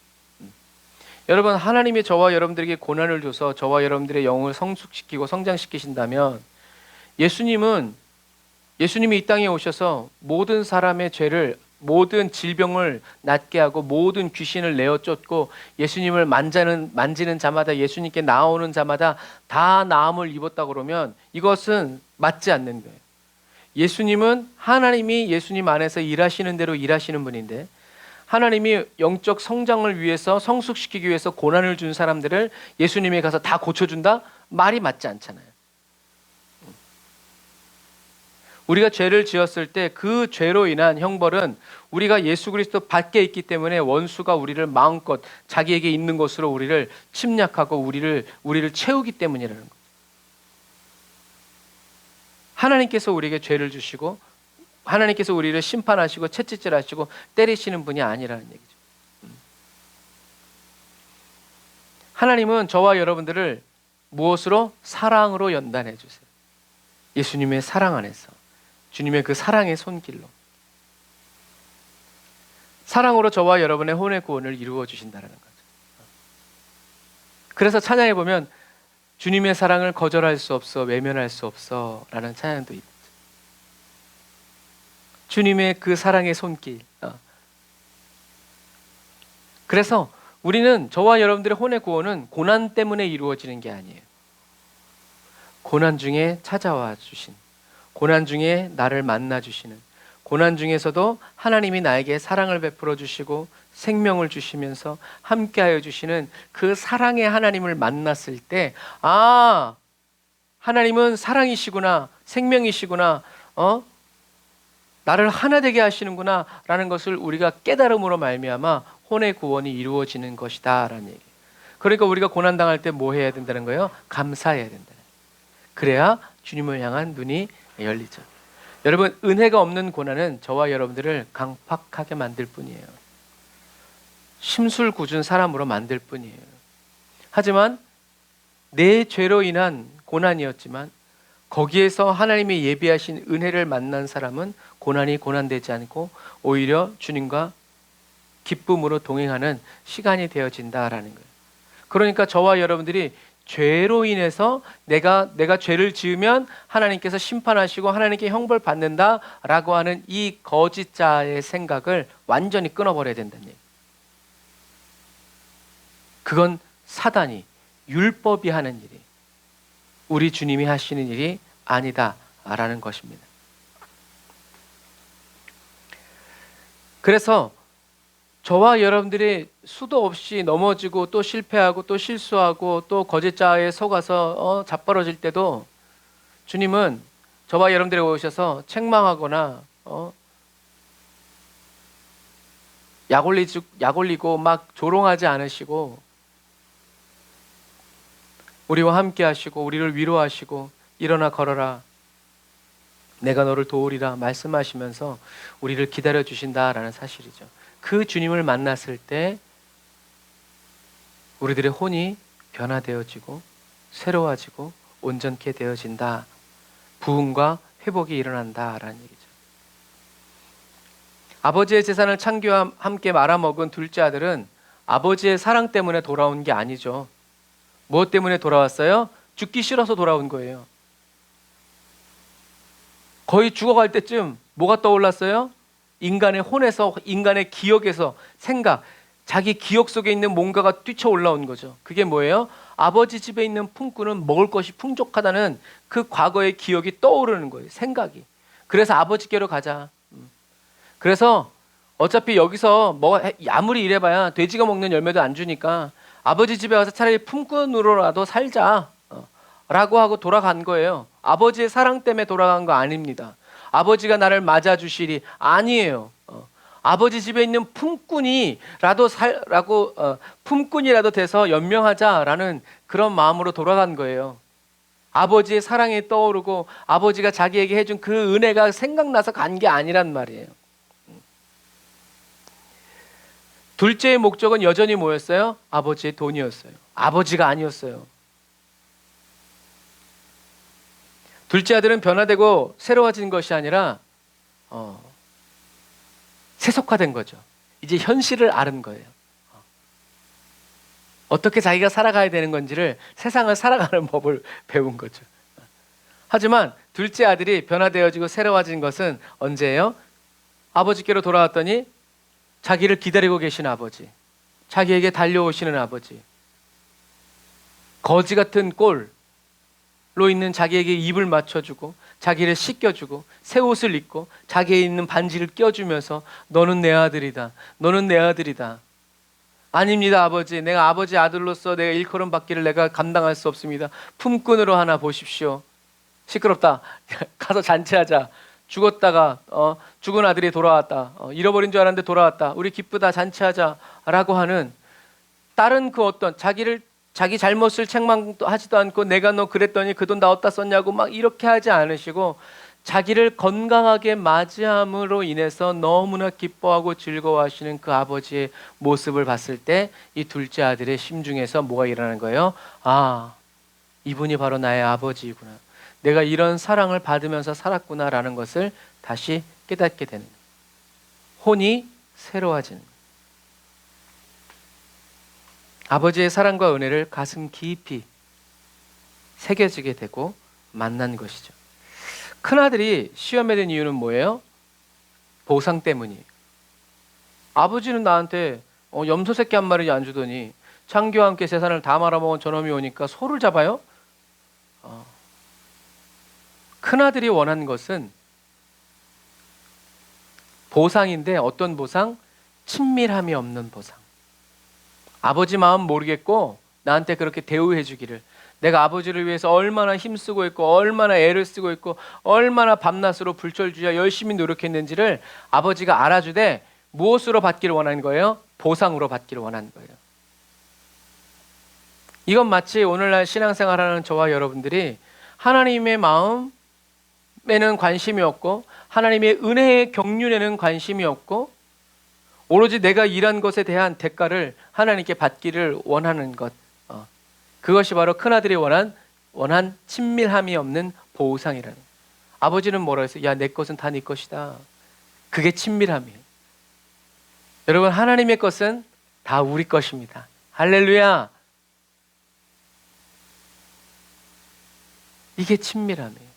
여러분, 하나님이 저와 여러분들에게 고난을 줘서 저와 여러분들의 영을 성숙시키고 성장시키신다면, 예수님이 이 땅에 오셔서 모든 사람의 죄를, 모든 질병을 낫게 하고 모든 귀신을 내어 쫓고 예수님을 만지는 자마다, 예수님께 나오는 자마다 다 나음을 입었다 그러면 이것은 맞지 않는 거예요. 예수님은 하나님이 예수님 안에서 일하시는 대로 일하시는 분인데, 하나님이 영적 성장을 위해서, 성숙시키기 위해서 고난을 준 사람들을 예수님이 가서 다 고쳐준다? 말이 맞지 않잖아요. 우리가 죄를 지었을 때 그 죄로 인한 형벌은 우리가 예수 그리스도 밖에 있기 때문에 원수가 우리를 마음껏 자기에게 있는 것으로 우리를 침략하고 우리를 채우기 때문이라는 거예요. 하나님께서 우리에게 죄를 주시고 하나님께서 우리를 심판하시고 채찍질하시고 때리시는 분이 아니라는 얘기죠. 하나님은 저와 여러분들을 무엇으로? 사랑으로 연단해 주세요. 예수님의 사랑 안에서, 주님의 그 사랑의 손길로, 사랑으로 저와 여러분의 혼의 구원을 이루어 주신다는 거죠. 그래서 찬양에 보면 주님의 사랑을 거절할 수 없어, 외면할 수 없어 라는 찬양도 있죠. 주님의 그 사랑의 손길. 그래서 우리는, 저와 여러분들의 혼의 구원은 고난 때문에 이루어지는 게 아니에요. 고난 중에 찾아와 주신, 고난 중에 나를 만나 주시는, 고난 중에서도 하나님이 나에게 사랑을 베풀어 주시고 생명을 주시면서 함께하여 주시는 그 사랑의 하나님을 만났을 때, 아, 하나님은 사랑이시구나, 생명이시구나, 나를 하나 되게 하시는구나 라는 것을 우리가 깨달음으로 말미암아 혼의 구원이 이루어지는 것이다 라는 얘기. 그러니까 우리가 고난당할 때 뭐 해야 된다는 거예요? 감사해야 된다. 그래야 주님을 향한 눈이 열리죠. 여러분, 은혜가 없는 고난은 저와 여러분들을 강팍하게 만들 뿐이에요. 심술궂은 사람으로 만들 뿐이에요. 하지만 내 죄로 인한 고난이었지만 거기에서 하나님이 예비하신 은혜를 만난 사람은 고난이 고난되지 않고 오히려 주님과 기쁨으로 동행하는 시간이 되어진다라는 거예요. 그러니까 저와 여러분들이 죄로 인해서 내가 죄를 지으면 하나님께서 심판하시고 하나님께 형벌 받는다라고 하는 이 거짓자의 생각을 완전히 끊어버려야 된다는 얘기예요. 그건 사단이, 율법이 하는 일이, 우리 주님이 하시는 일이 아니다라는 것입니다. 그래서 저와 여러분들이 수도 없이 넘어지고 또 실패하고 또 실수하고 또 거짓자에 속아서 자빠러질 때도 주님은 저와 여러분들이 오셔서 책망하거나 약 올리고 막 조롱하지 않으시고 우리와 함께 하시고 우리를 위로하시고 일어나 걸어라, 내가 너를 도우리라 말씀하시면서 우리를 기다려 주신다라는 사실이죠. 그 주님을 만났을 때 우리들의 혼이 변화되어지고 새로워지고 온전케 되어진다. 부흥과 회복이 일어난다라는 얘기죠. 아버지의 재산을 창기와 함께 말아먹은 둘째 아들은 아버지의 사랑 때문에 돌아온 게 아니죠. 무엇 때문에 돌아왔어요? 죽기 싫어서 돌아온 거예요. 거의 죽어갈 때쯤 뭐가 떠올랐어요? 인간의 혼에서, 인간의 기억에서, 생각, 자기 기억 속에 있는 뭔가가 뛰쳐 올라온 거죠. 그게 뭐예요? 아버지 집에 있는 품꾼은 먹을 것이 풍족하다는 그 과거의 기억이 떠오르는 거예요. 생각이. 그래서 아버지께로 가자. 그래서 어차피 여기서 아무리 일해봐야 돼지가 먹는 열매도 안 주니까 아버지 집에 와서 차라리 품꾼으로라도 살자 라고 하고 돌아간 거예요. 아버지의 사랑 때문에 돌아간 거 아닙니다. 아버지가 나를 맞아주시리, 아니에요. 아버지 집에 있는 품꾼이라도 품꾼이라도 돼서 연명하자라는 그런 마음으로 돌아간 거예요. 아버지의 사랑이 떠오르고 아버지가 자기에게 해준 그 은혜가 생각나서 간 게 아니란 말이에요. 둘째의 목적은 여전히 뭐였어요? 아버지의 돈이었어요. 아버지가 아니었어요. 둘째 아들은 변화되고 새로워진 것이 아니라 세속화된 거죠. 이제 현실을 아는 거예요. 어떻게 자기가 살아가야 되는 건지를, 세상을 살아가는 법을 배운 거죠. 하지만 둘째 아들이 변화되어지고 새로워진 것은 언제예요? 아버지께로 돌아왔더니 자기를 기다리고 계신 아버지, 자기에게 달려오시는 아버지, 거지 같은 꼴로 있는 자기에게 입을 맞춰주고 자기를 씻겨주고 새 옷을 입고 자기에 있는 반지를 껴주면서 너는 내 아들이다, 너는 내 아들이다. 아닙니다 아버지, 내가 아버지 아들로서 내가 일컬음 받기를 내가 감당할 수 없습니다. 품꾼으로 하나 보십시오. 시끄럽다, 가서 잔치하자. 죽었다가 죽은 아들이 돌아왔다, 잃어버린 줄 알았는데 돌아왔다, 우리 기쁘다, 잔치하자 라고 하는 딸은 그 어떤 자기 잘못을 책망하지도 않고 내가 너 그랬더니 그 돈 나 어디다 썼냐고 막 이렇게 하지 않으시고 자기를 건강하게 맞이함으로 인해서 너무나 기뻐하고 즐거워하시는 그 아버지의 모습을 봤을 때 이 둘째 아들의 심중에서 뭐가 일어나는 거예요? 아, 이분이 바로 나의 아버지이구나, 내가 이런 사랑을 받으면서 살았구나라는 것을 다시 깨닫게 되는 거예요. 혼이 새로워지는 거예요. 아버지의 사랑과 은혜를 가슴 깊이 새겨지게 되고 만난 것이죠. 큰아들이 시험에 든 이유는 뭐예요? 보상 때문이에요. 아버지는 나한테 염소 새끼 한 마리 안 주더니 창규와 함께 재산을 다 말아먹은 저놈이 오니까 소를 잡아요? 큰아들이 원한 것은 보상인데 어떤 보상? 친밀함이 없는 보상. 아버지 마음 모르겠고 나한테 그렇게 대우해 주기를, 내가 아버지를 위해서 얼마나 힘쓰고 있고 얼마나 애를 쓰고 있고 얼마나 밤낮으로 불철주야 열심히 노력했는지를 아버지가 알아주되 무엇으로 받기를 원하는 거예요? 보상으로 받기를 원하는 거예요. 이건 마치 오늘날 신앙생활하는 저와 여러분들이 하나님의 마음에는 관심이 없고 하나님의 은혜의 경륜에는 관심이 없고 오로지 내가 일한 것에 대한 대가를 하나님께 받기를 원하는 것, 그것이 바로 큰아들이 원한 친밀함이 없는 보상이라는 거예요. 아버지는 뭐라 했어요? 야, 내 것은 다 네 것이다. 그게 친밀함이에요. 여러분, 하나님의 것은 다 우리 것입니다. 할렐루야. 이게 친밀함이에요.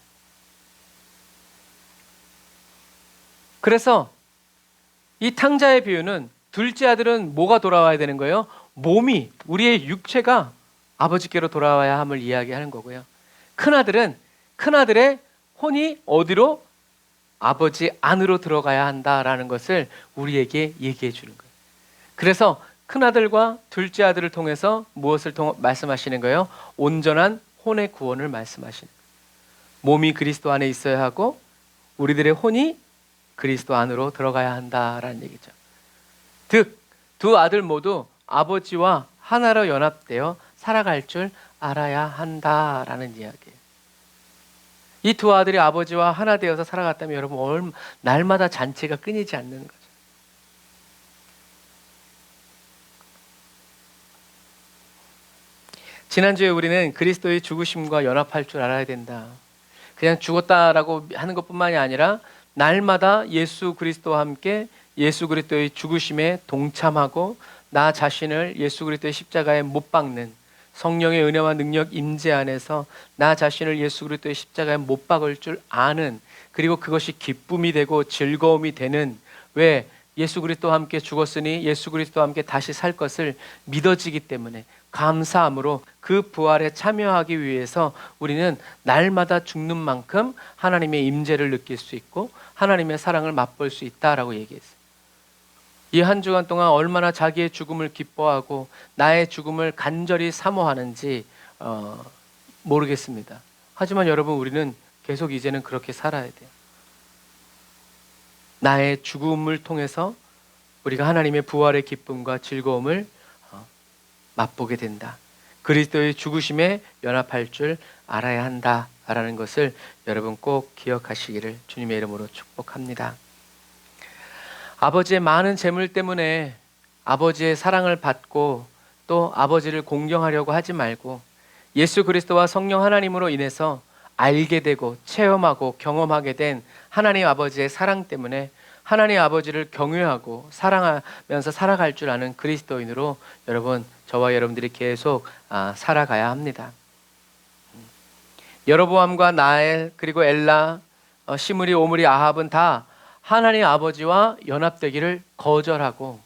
그래서 이 탕자의 비유는 둘째 아들은 뭐가 돌아와야 되는 거예요? 몸이, 우리의 육체가 아버지께로 돌아와야 함을 이야기하는 거고요. 큰아들의 혼이 어디로? 아버지 안으로 들어가야 한다라는 것을 우리에게 얘기해 주는 거예요. 그래서 큰아들과 둘째 아들을 통해서 무엇을 말씀하시는 거예요? 온전한 혼의 구원을 말씀하시는 거예요. 몸이 그리스도 안에 있어야 하고 우리들의 혼이 그리스도 안으로 들어가야 한다라는 얘기죠. 즉, 두 아들 모두 아버지와 하나로 연합되어 살아갈 줄 알아야 한다라는 이야기예요. 이 두 아들이 아버지와 하나 되어서 살아갔다면 여러분 날마다 잔치가 끊이지 않는 거죠. 지난주에 우리는 그리스도의 죽으심과 연합할 줄 알아야 된다. 그냥 죽었다라고 하는 것뿐만이 아니라 날마다 예수 그리스도와 함께 예수 그리스도의 죽으심에 동참하고 나 자신을 예수 그리스도의 십자가에 못 박는 성령의 은혜와 능력 임재 안에서 나 자신을 예수 그리스도의 십자가에 못 박을 줄 아는, 그리고 그것이 기쁨이 되고 즐거움이 되는, 왜? 예수 그리스도와 함께 죽었으니 예수 그리스도와 함께 다시 살 것을 믿어지기 때문에 감사함으로 그 부활에 참여하기 위해서 우리는 날마다 죽는 만큼 하나님의 임재를 느낄 수 있고 하나님의 사랑을 맛볼 수 있다라고 얘기했어요. 이 한 주간 동안 얼마나 자기의 죽음을 기뻐하고 나의 죽음을 간절히 사모하는지 모르겠습니다. 하지만 여러분, 우리는 계속 이제는 그렇게 살아야 돼요. 나의 죽음을 통해서 우리가 하나님의 부활의 기쁨과 즐거움을 맛보게 된다. 그리스도의 죽으심에 연합할 줄 알아야 한다라는 것을 여러분 꼭 기억하시기를 주님의 이름으로 축복합니다. 아버지의 많은 재물 때문에 아버지의 사랑을 받고 또 아버지를 공경하려고 하지 말고 예수 그리스도와 성령 하나님으로 인해서 알게 되고 체험하고 경험하게 된 하나님 아버지의 사랑 때문에 하나님 아버지를 경외하고 사랑하면서 살아갈 줄 아는 그리스도인으로 여러분, 저와 여러분들이 계속 살아가야 합니다. 여로보암과 나엘 그리고 엘라, 시므리, 오므리, 아합은 다 하나님 아버지와 연합되기를 거절하고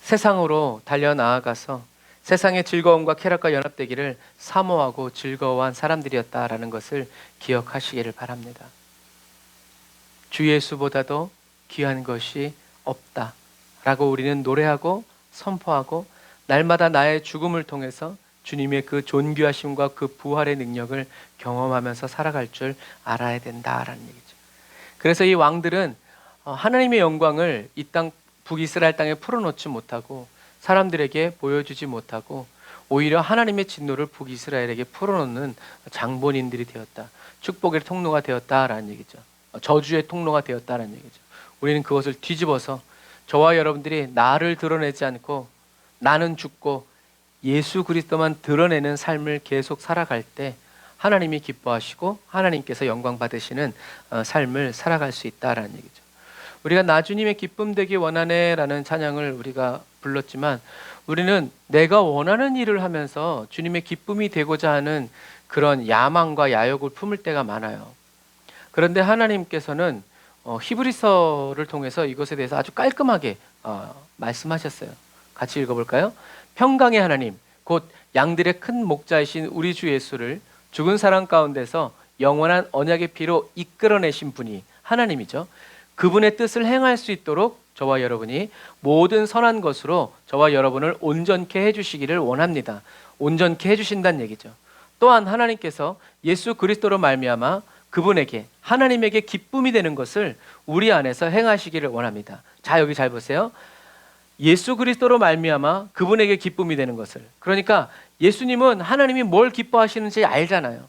세상으로 달려나아가서 세상의 즐거움과 쾌락과 연합되기를 사모하고 즐거워한 사람들이었다라는 것을 기억하시기를 바랍니다. 주 예수보다도 귀한 것이 없다라고 우리는 노래하고 선포하고 날마다 나의 죽음을 통해서 주님의 그 존귀하심과 그 부활의 능력을 경험하면서 살아갈 줄 알아야 된다라는 얘기죠. 그래서 이 왕들은 하나님의 영광을 이 땅 북이스라엘 땅에 풀어놓지 못하고 사람들에게 보여주지 못하고 오히려 하나님의 진노를 북이스라엘에게 풀어놓는 장본인들이 되었다. 축복의 통로가 되었다라는 얘기죠. 저주의 통로가 되었다라는 얘기죠. 우리는 그것을 뒤집어서 저와 여러분들이 나를 드러내지 않고 나는 죽고 예수 그리스도만 드러내는 삶을 계속 살아갈 때 하나님이 기뻐하시고 하나님께서 영광 받으시는 삶을 살아갈 수 있다라는 얘기죠. 우리가 나 주님의 기쁨 되기 원하네 라는 찬양을 우리가 불렀지만 우리는 내가 원하는 일을 하면서 주님의 기쁨이 되고자 하는 그런 야망과 야욕을 품을 때가 많아요. 그런데 하나님께서는 히브리서를 통해서 이것에 대해서 아주 깔끔하게 말씀하셨어요. 같이 읽어볼까요? 평강의 하나님, 곧 양들의 큰 목자이신 우리 주 예수를 죽은 사람 가운데서 영원한 언약의 피로 이끌어내신 분이 하나님이죠. 그분의 뜻을 행할 수 있도록 저와 여러분이 모든 선한 것으로 저와 여러분을 온전케 해주시기를 원합니다. 온전케 해주신다는 얘기죠. 또한 하나님께서 예수 그리스도로 말미암아 그분에게 하나님에게 기쁨이 되는 것을 우리 안에서 행하시기를 원합니다. 자, 여기 잘 보세요. 예수 그리스도로 말미암아 그분에게 기쁨이 되는 것을. 그러니까 예수님은 하나님이 뭘 기뻐하시는지 알잖아요.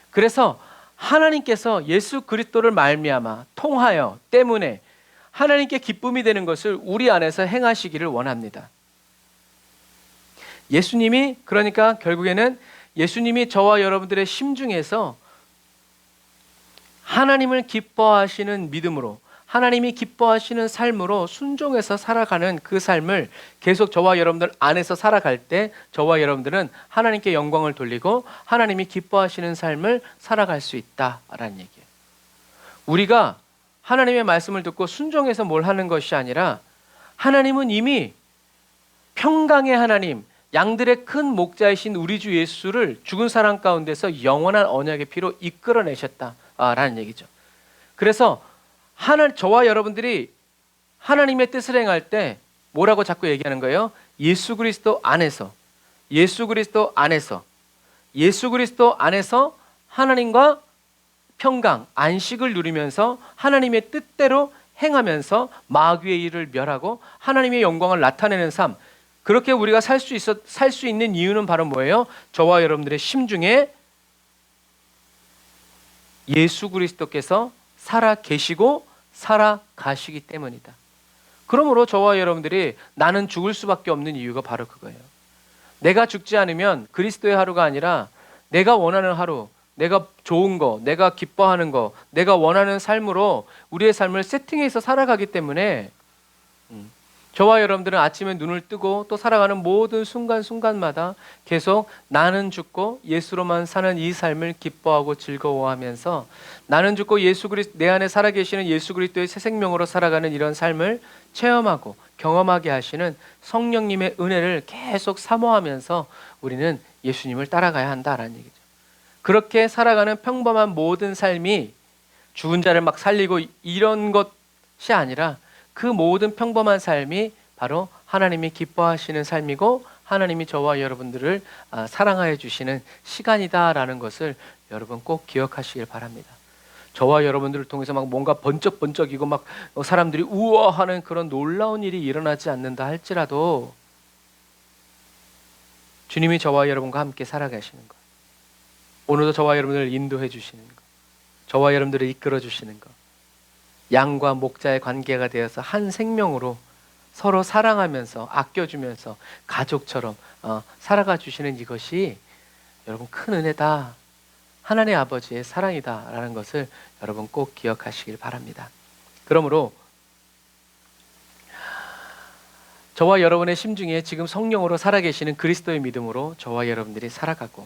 그래서 하나님께서 예수 그리스도를 말미암아 통하여 때문에 하나님께 기쁨이 되는 것을 우리 안에서 행하시기를 원합니다. 예수님이 그러니까 결국에는 예수님이 저와 여러분들의 심중에서 하나님을 기뻐하시는 믿음으로 하나님이 기뻐하시는 삶으로 순종해서 살아가는 그 삶을 계속 저와 여러분들 안에서 살아갈 때 저와 여러분들은 하나님께 영광을 돌리고 하나님이 기뻐하시는 삶을 살아갈 수 있다라는 얘기예요. 우리가 하나님의 말씀을 듣고 순종해서 뭘 하는 것이 아니라 하나님은 이미 평강의 하나님, 양들의 큰 목자이신 우리 주 예수를 죽은 사람 가운데서 영원한 언약의 피로 이끌어내셨다라는 얘기죠. 그래서 저와 여러분들이 하나님의 뜻을 행할 때 뭐라고 자꾸 얘기하는 거예요? 예수 그리스도 안에서, 예수 그리스도 안에서, 예수 그리스도 안에서 하나님과 평강, 안식을 누리면서 하나님의 뜻대로 행하면서 마귀의 일을 멸하고 하나님의 영광을 나타내는 삶. 그렇게 우리가 살 수 있는 이유는 바로 뭐예요? 저와 여러분들의 심중에 예수 그리스도께서 살아 계시고 살아가시기 때문이다. 그러므로 저와 여러분들이 나는 죽을 수밖에 없는 이유가 바로 그거예요. 내가 죽지 않으면 그리스도의 하루가 아니라 내가 원하는 하루, 내가 좋은 거, 내가 기뻐하는 거, 내가 원하는 삶으로 우리의 삶을 세팅해서 살아가기 때문에 저와 여러분들은 아침에 눈을 뜨고 또 살아가는 모든 순간순간마다 계속 나는 죽고 예수로만 사는 이 삶을 기뻐하고 즐거워하면서 나는 죽고 예수 그리스도 내 안에 살아계시는 예수 그리스도의 새 생명으로 살아가는 이런 삶을 체험하고 경험하게 하시는 성령님의 은혜를 계속 사모하면서 우리는 예수님을 따라가야 한다라는 얘기죠. 그렇게 살아가는 평범한 모든 삶이 죽은 자를 막 살리고 이런 것이 아니라 그 모든 평범한 삶이 바로 하나님이 기뻐하시는 삶이고 하나님이 저와 여러분들을 사랑하여 주시는 시간이다라는 것을 여러분 꼭 기억하시길 바랍니다. 저와 여러분들을 통해서 막 뭔가 번쩍번쩍이고 막 사람들이 우와하는 그런 놀라운 일이 일어나지 않는다 할지라도 주님이 저와 여러분과 함께 살아가시는 것, 오늘도 저와 여러분을 인도해 주시는 것, 저와 여러분들을 이끌어 주시는 것, 양과 목자의 관계가 되어서 한 생명으로 서로 사랑하면서 아껴주면서 가족처럼 살아가 주시는 이것이 여러분 큰 은혜다. 하나님 아버지의 사랑이다라는 것을 여러분 꼭 기억하시길 바랍니다. 그러므로 저와 여러분의 심중에 지금 성령으로 살아계시는 그리스도의 믿음으로 저와 여러분들이 살아가고,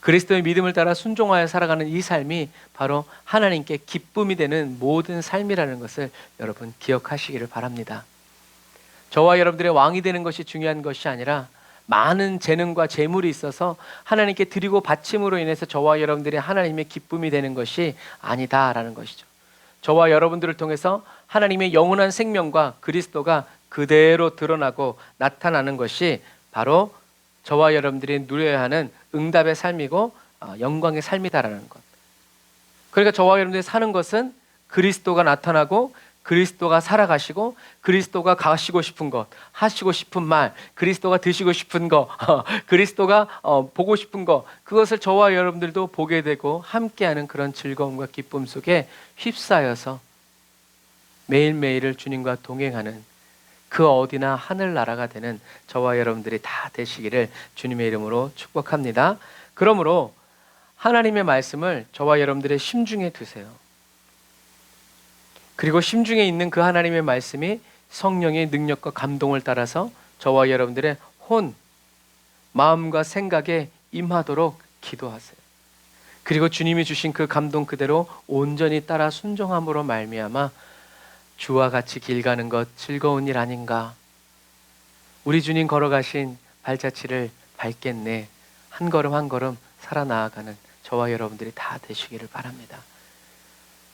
그리스도의 믿음을 따라 순종하여 살아가는 이 삶이 바로 하나님께 기쁨이 되는 모든 삶이라는 것을 여러분 기억하시기를 바랍니다. 저와 여러분들의 왕이 되는 것이 중요한 것이 아니라 많은 재능과 재물이 있어서 하나님께 드리고 바침으로 인해서 저와 여러분들이 하나님의 기쁨이 되는 것이 아니다라는 것이죠. 저와 여러분들을 통해서 하나님의 영원한 생명과 그리스도가 그대로 드러나고 나타나는 것이 바로 저와 여러분들이 누려야 하는 응답의 삶이고 영광의 삶이다라는 것. 그러니까 저와 여러분들이 사는 것은 그리스도가 나타나고 그리스도가 살아가시고 그리스도가 가시고 싶은 것, 하시고 싶은 말, 그리스도가 드시고 싶은 거, 그리스도가 보고 싶은 거, 그것을 저와 여러분들도 보게 되고 함께하는 그런 즐거움과 기쁨 속에 휩싸여서 매일매일을 주님과 동행하는 그 어디나 하늘나라가 되는 저와 여러분들이 다 되시기를 주님의 이름으로 축복합니다. 그러므로 하나님의 말씀을 저와 여러분들의 심중에 두세요. 그리고 심중에 있는 그 하나님의 말씀이 성령의 능력과 감동을 따라서 저와 여러분들의 혼, 마음과 생각에 임하도록 기도하세요. 그리고 주님이 주신 그 감동 그대로 온전히 따라 순종함으로 말미암아 주와 같이 길 가는 것 즐거운 일 아닌가. 우리 주님 걸어가신 발자취를 밟겠네. 한 걸음 한 걸음 살아나아가는 저와 여러분들이 다 되시기를 바랍니다.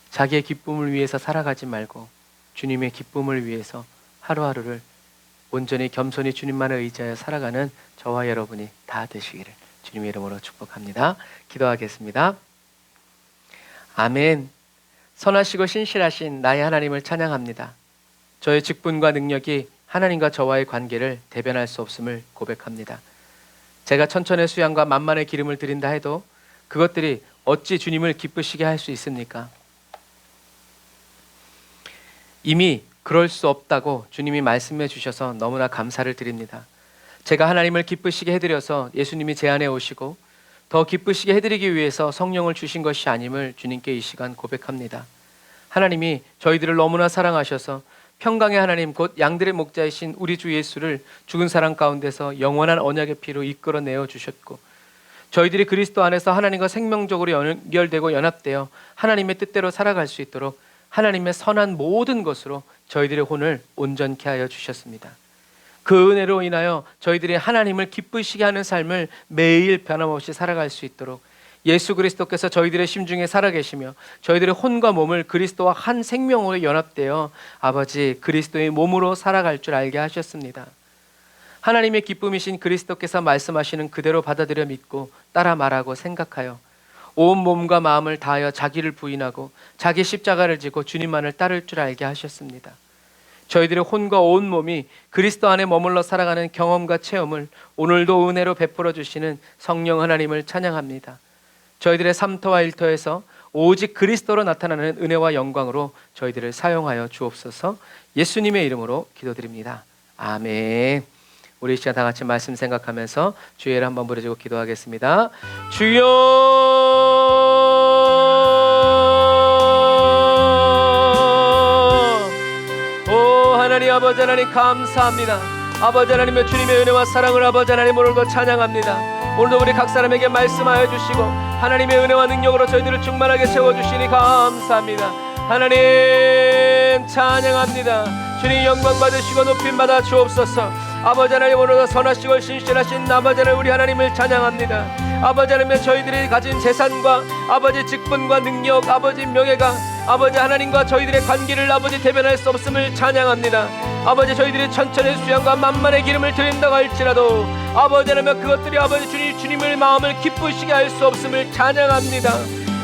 자기의 기쁨을 위해서 살아가지 말고 주님의 기쁨을 위해서 하루하루를 온전히 겸손히 주님만을 의지하여 살아가는 저와 여러분이 다 되시기를 주님의 이름으로 축복합니다. 기도하겠습니다. 아멘. 선하시고 신실하신 나의 하나님을 찬양합니다. 저의 직분과 능력이 하나님과 저와의 관계를 대변할 수 없음을 고백합니다. 제가 천천의 수양과 만만의 기름을 드린다 해도 그것들이 어찌 주님을 기쁘시게 할 수 있습니까? 이미 그럴 수 없다고 주님이 말씀해 주셔서 너무나 감사를 드립니다. 제가 하나님을 기쁘시게 해드려서 예수님이 제 안에 오시고 더 기쁘시게 해드리기 위해서 성령을 주신 것이 아님을 주님께 이 시간 고백합니다. 하나님이 저희들을 너무나 사랑하셔서 평강의 하나님 곧 양들의 목자이신 우리 주 예수를 죽은 사람 가운데서 영원한 언약의 피로 이끌어내어 주셨고, 저희들이 그리스도 안에서 하나님과 생명적으로 연결되고 연합되어 하나님의 뜻대로 살아갈 수 있도록 하나님의 선한 모든 것으로 저희들의 혼을 온전케 하여 주셨습니다. 그 은혜로 인하여 저희들이 하나님을 기쁘시게 하는 삶을 매일 변함없이 살아갈 수 있도록 예수 그리스도께서 저희들의 심중에 살아계시며 저희들의 혼과 몸을 그리스도와 한 생명으로 연합되어 아버지 그리스도의 몸으로 살아갈 줄 알게 하셨습니다. 하나님의 기쁨이신 그리스도께서 말씀하시는 그대로 받아들여 믿고 따라 말하고 생각하여 온 몸과 마음을 다하여 자기를 부인하고 자기 십자가를 지고 주님만을 따를 줄 알게 하셨습니다. 저희들의 혼과 온 몸이 그리스도 안에 머물러 살아가는 경험과 체험을 오늘도 은혜로 베풀어 주시는 성령 하나님을 찬양합니다. 저희들의 삶터와 일터에서 오직 그리스도로 나타나는 은혜와 영광으로 저희들을 사용하여 주옵소서. 예수님의 이름으로 기도드립니다. 아멘. 우리 이 시간 다 같이 말씀 생각하면서 주의를 한번 부르짖고 기도하겠습니다. 주여, 오 하나님 아버지 하나님 감사합니다. 아버지 하나님의 주님의 은혜와 사랑을 아버지 하나님 오늘도 찬양합니다. 오늘도 우리 각 사람에게 말씀하여 주시고 하나님의 은혜와 능력으로 저희들을 충만하게 채워주시니 감사합니다. 하나님 찬양합니다. 주님 영광 받으시고 높임 받아 주옵소서. 아버지 하나님 오늘도 선하시고 신실하신 아버지 하나님 우리 하나님을 찬양합니다. 아버지 하나님 저희들이 가진 재산과 아버지 직분과 능력 아버지 명예가 아버지 하나님과 저희들의 관계를 아버지 대변할 수 없음을 찬양합니다. 아버지 저희들이 천천의 수양과 만만의 기름을 드린다고 할지라도 아버지 하나님 그것들이 아버지 주님을 마음을 기쁘시게 할 수 없음을 찬양합니다.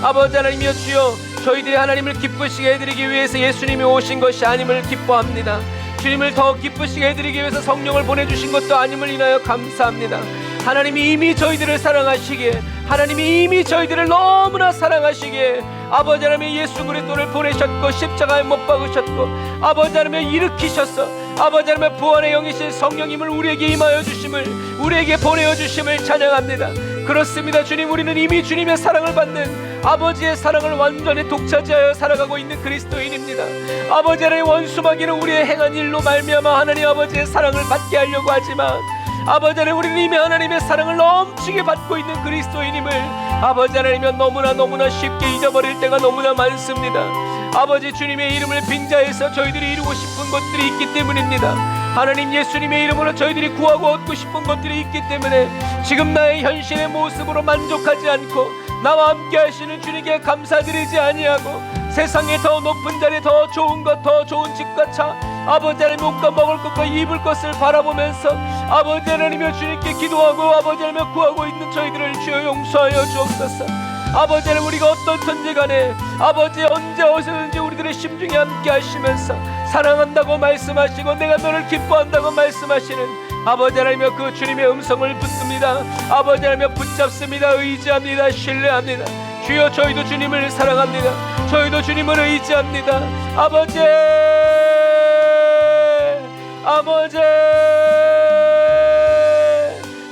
아버지 하나님이여 주여 저희들이 하나님을 기쁘시게 해드리기 위해서 예수님이 오신 것이 아님을 기뻐합니다. 주님을 더 기쁘시게 해드리기 위해서 성령을 보내주신 것도 아님을 인하여 감사합니다. 하나님이 이미 저희들을 사랑하시기에 하나님이 이미 저희들을 너무나 사랑하시기에 아버지 하나님의 예수 그리스도를 보내셨고 십자가에 못 박으셨고 아버지 하나님의 일으키셔서 아버지 하나님의 부활의 영이신 성령님을 우리에게 임하여 주심을 우리에게 보내어 주심을 찬양합니다. 그렇습니다. 주님, 우리는 이미 주님의 사랑을 받는 아버지의 사랑을 완전히 독차지하여 살아가고 있는 그리스도인입니다. 아버지 하나님, 원수마귀는 우리의 행한 일로 말미암아 하나님 아버지의 사랑을 받게 하려고 하지만 아버지 하나님, 우리는 이미 하나님의 사랑을 넘치게 받고 있는 그리스도인임을 아버지 하나님은 너무나 쉽게 잊어버릴 때가 너무나 많습니다. 아버지, 주님의 이름을 빙자해서 저희들이 이루고 싶은 것들이 있기 때문입니다. 하나님, 예수님의 이름으로 저희들이 구하고 얻고 싶은 것들이 있기 때문에 지금 나의 현실의 모습으로 만족하지 않고 나와 함께 하시는 주님께 감사드리지 아니하고 세상에 더 높은 자리에 더 좋은 것, 더 좋은 집과 차, 아버지 하나님 옷과 먹을 것과 입을 것을 바라보면서 아버지 하나님여 주님께 기도하고 아버지 하나님여 구하고 있는 저희들을 주여 용서하여 주옵소서. 아버지 하나님, 우리가 어떻든지 간에 아버지 언제 어디서든지 우리들의 심중에 함께 하시면서 사랑한다고 말씀하시고 내가 너를 기뻐한다고 말씀하시는 아버지 하나님여 그 주님의 음성을 붙듭니다. 아버지 하나님여 붙잡습니다. 의지합니다. 신뢰합니다. 주여, 저희도 주님을 사랑합니다. 저희도 주님을 의지합니다. 아버지, 아버지,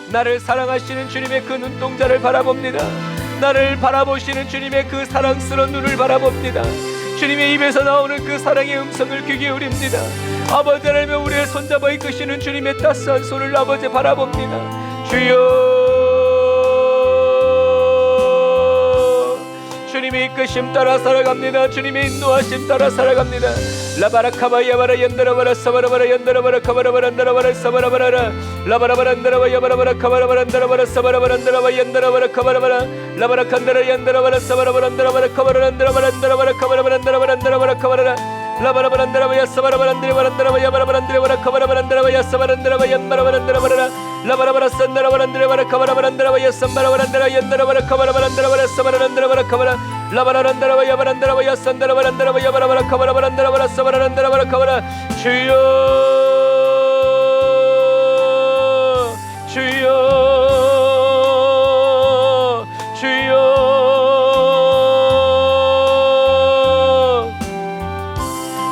나를 사랑하시는 주님의 그 눈동자를 바라봅니다. 나를 바라보시는 주님의 그 사랑스러운 눈을 바라봅니다. 주님의 입에서 나오는 그 사랑의 음성을 귀 기울입니다. 아버지 하나님, 우리의 손잡아 이끄시는 주님의 따스한 손을 아버지 바라봅니다. 주여, 주님의 이끄심 따라 살아갑니다. 주님의 인도하심 따라 살아갑니다. 라바라카바야바라 연다라바라 사바라바라 연다라바라 카바라바라 안다라바라 사바라바라 라바라바라 안다라바 야바라바라 카바라바라 안다라바라 사바라바라 안다라바 연다라바라 카바라바라 라바라칸다라 연다라바라 사바라바라 안다라바라 카바라라 안다라바라 안다라바라 카바라바라 안다라바라 안다라바라 카바라라 라바라바라 안다라바 야사바라바라 안다라바라 안다라바 야바라바라 안다라바라 카바라바라 안다라바 야사바라 안다라바 연바라바라 안다라바라 라바라바라 산다라바라 안다라바라 카바라바라 안다라바 야산바라바라 안다라 연다라바라 카바라바라 안다라바라 사바라 안다라바라 카바라 라바라란다라바 야바란다라바 야산다라바라 안다라바 야바라바라 카바라바라 안다라바라 사바라 안다라바라 카바라 주여, 주여, 주여.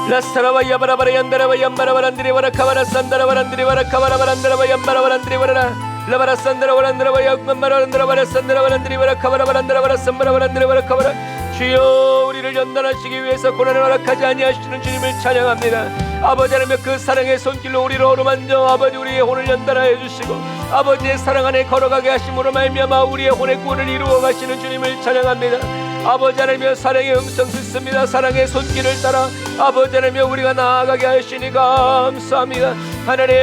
라스타라바 야바라바라 얀다라바 얀바라바라 안드리바라 카바라 산다라바라 안드리바라 카바라바라 안다라바 얀바라바라 안드리바라 라바라 산다라바라 안다라바 야만바라바라 안다라바라 산다라바라 안드리바라 카바라바라 안다라바라 산바라바라 안드리바라 카바라 주여, 우리를 연단하시기 위해서 고난을 허락하지 아니하시는 주님을 찬양합니다. 아버지 하나님, 그 사랑의 손길로 우리를 어루만져 아버지 우리의 혼을 연단하여 주시고 아버지의 사랑 안에 걸어가게 하심으로 말미암아 우리의 혼의 구원을 이루어 가시는 주님을 찬양합니다. 아버지 하나님, 사랑의 음성 듣습니다. 사랑의 손길을 따라 아버지 하나님, 우리가 나아가게 하시니 감사합니다. 하나님,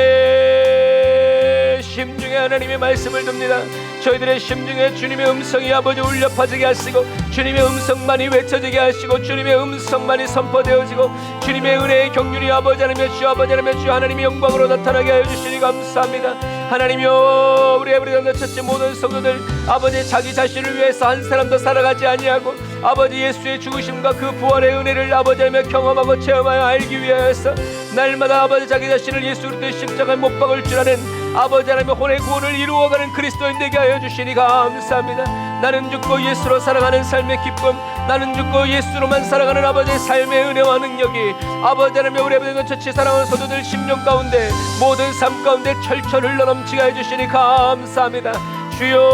심중에 하나님의 말씀을 듣습니다. 저희들의 심중에 주님의 음성이 아버지 울려 퍼지게 하시고 주님의 음성만이 외쳐지게 하시고 주님의 음성만이 선포되어지고 주님의 은혜의 경륜이 아버지 하나님의 주 아버지 하나님의 주 하나님의 영광으로 나타나게 하여 주시니 감사합니다. 하나님이여, 우리 에브리데이 처치 모든 성도들 아버지 자기 자신을 위해서 한 사람도 살아가지 아니하고 아버지 예수의 죽으심과 그 부활의 은혜를 아버지 하나님의 경험하고 체험하여 알기 위하여서 날마다 아버지 자기 자신을 예수 그리스도의 십자가에 못 박을 줄 아는 아버지 하나님의 혼의 구원을 이루어가는 그리스도인 되게 하여 주시니 감사합니다. 나는 죽고 예수로 살아가는 삶의 기쁨, 나는 죽고 예수로만 살아가는 아버지의 삶의 은혜와 능력이 아버지 하나님의 우리 에브리데이 처치 사랑하는 성도들 심령 가운데 모든 삶 가운데 철철 흘러넘치게 해주시니 감사합니다. 주여,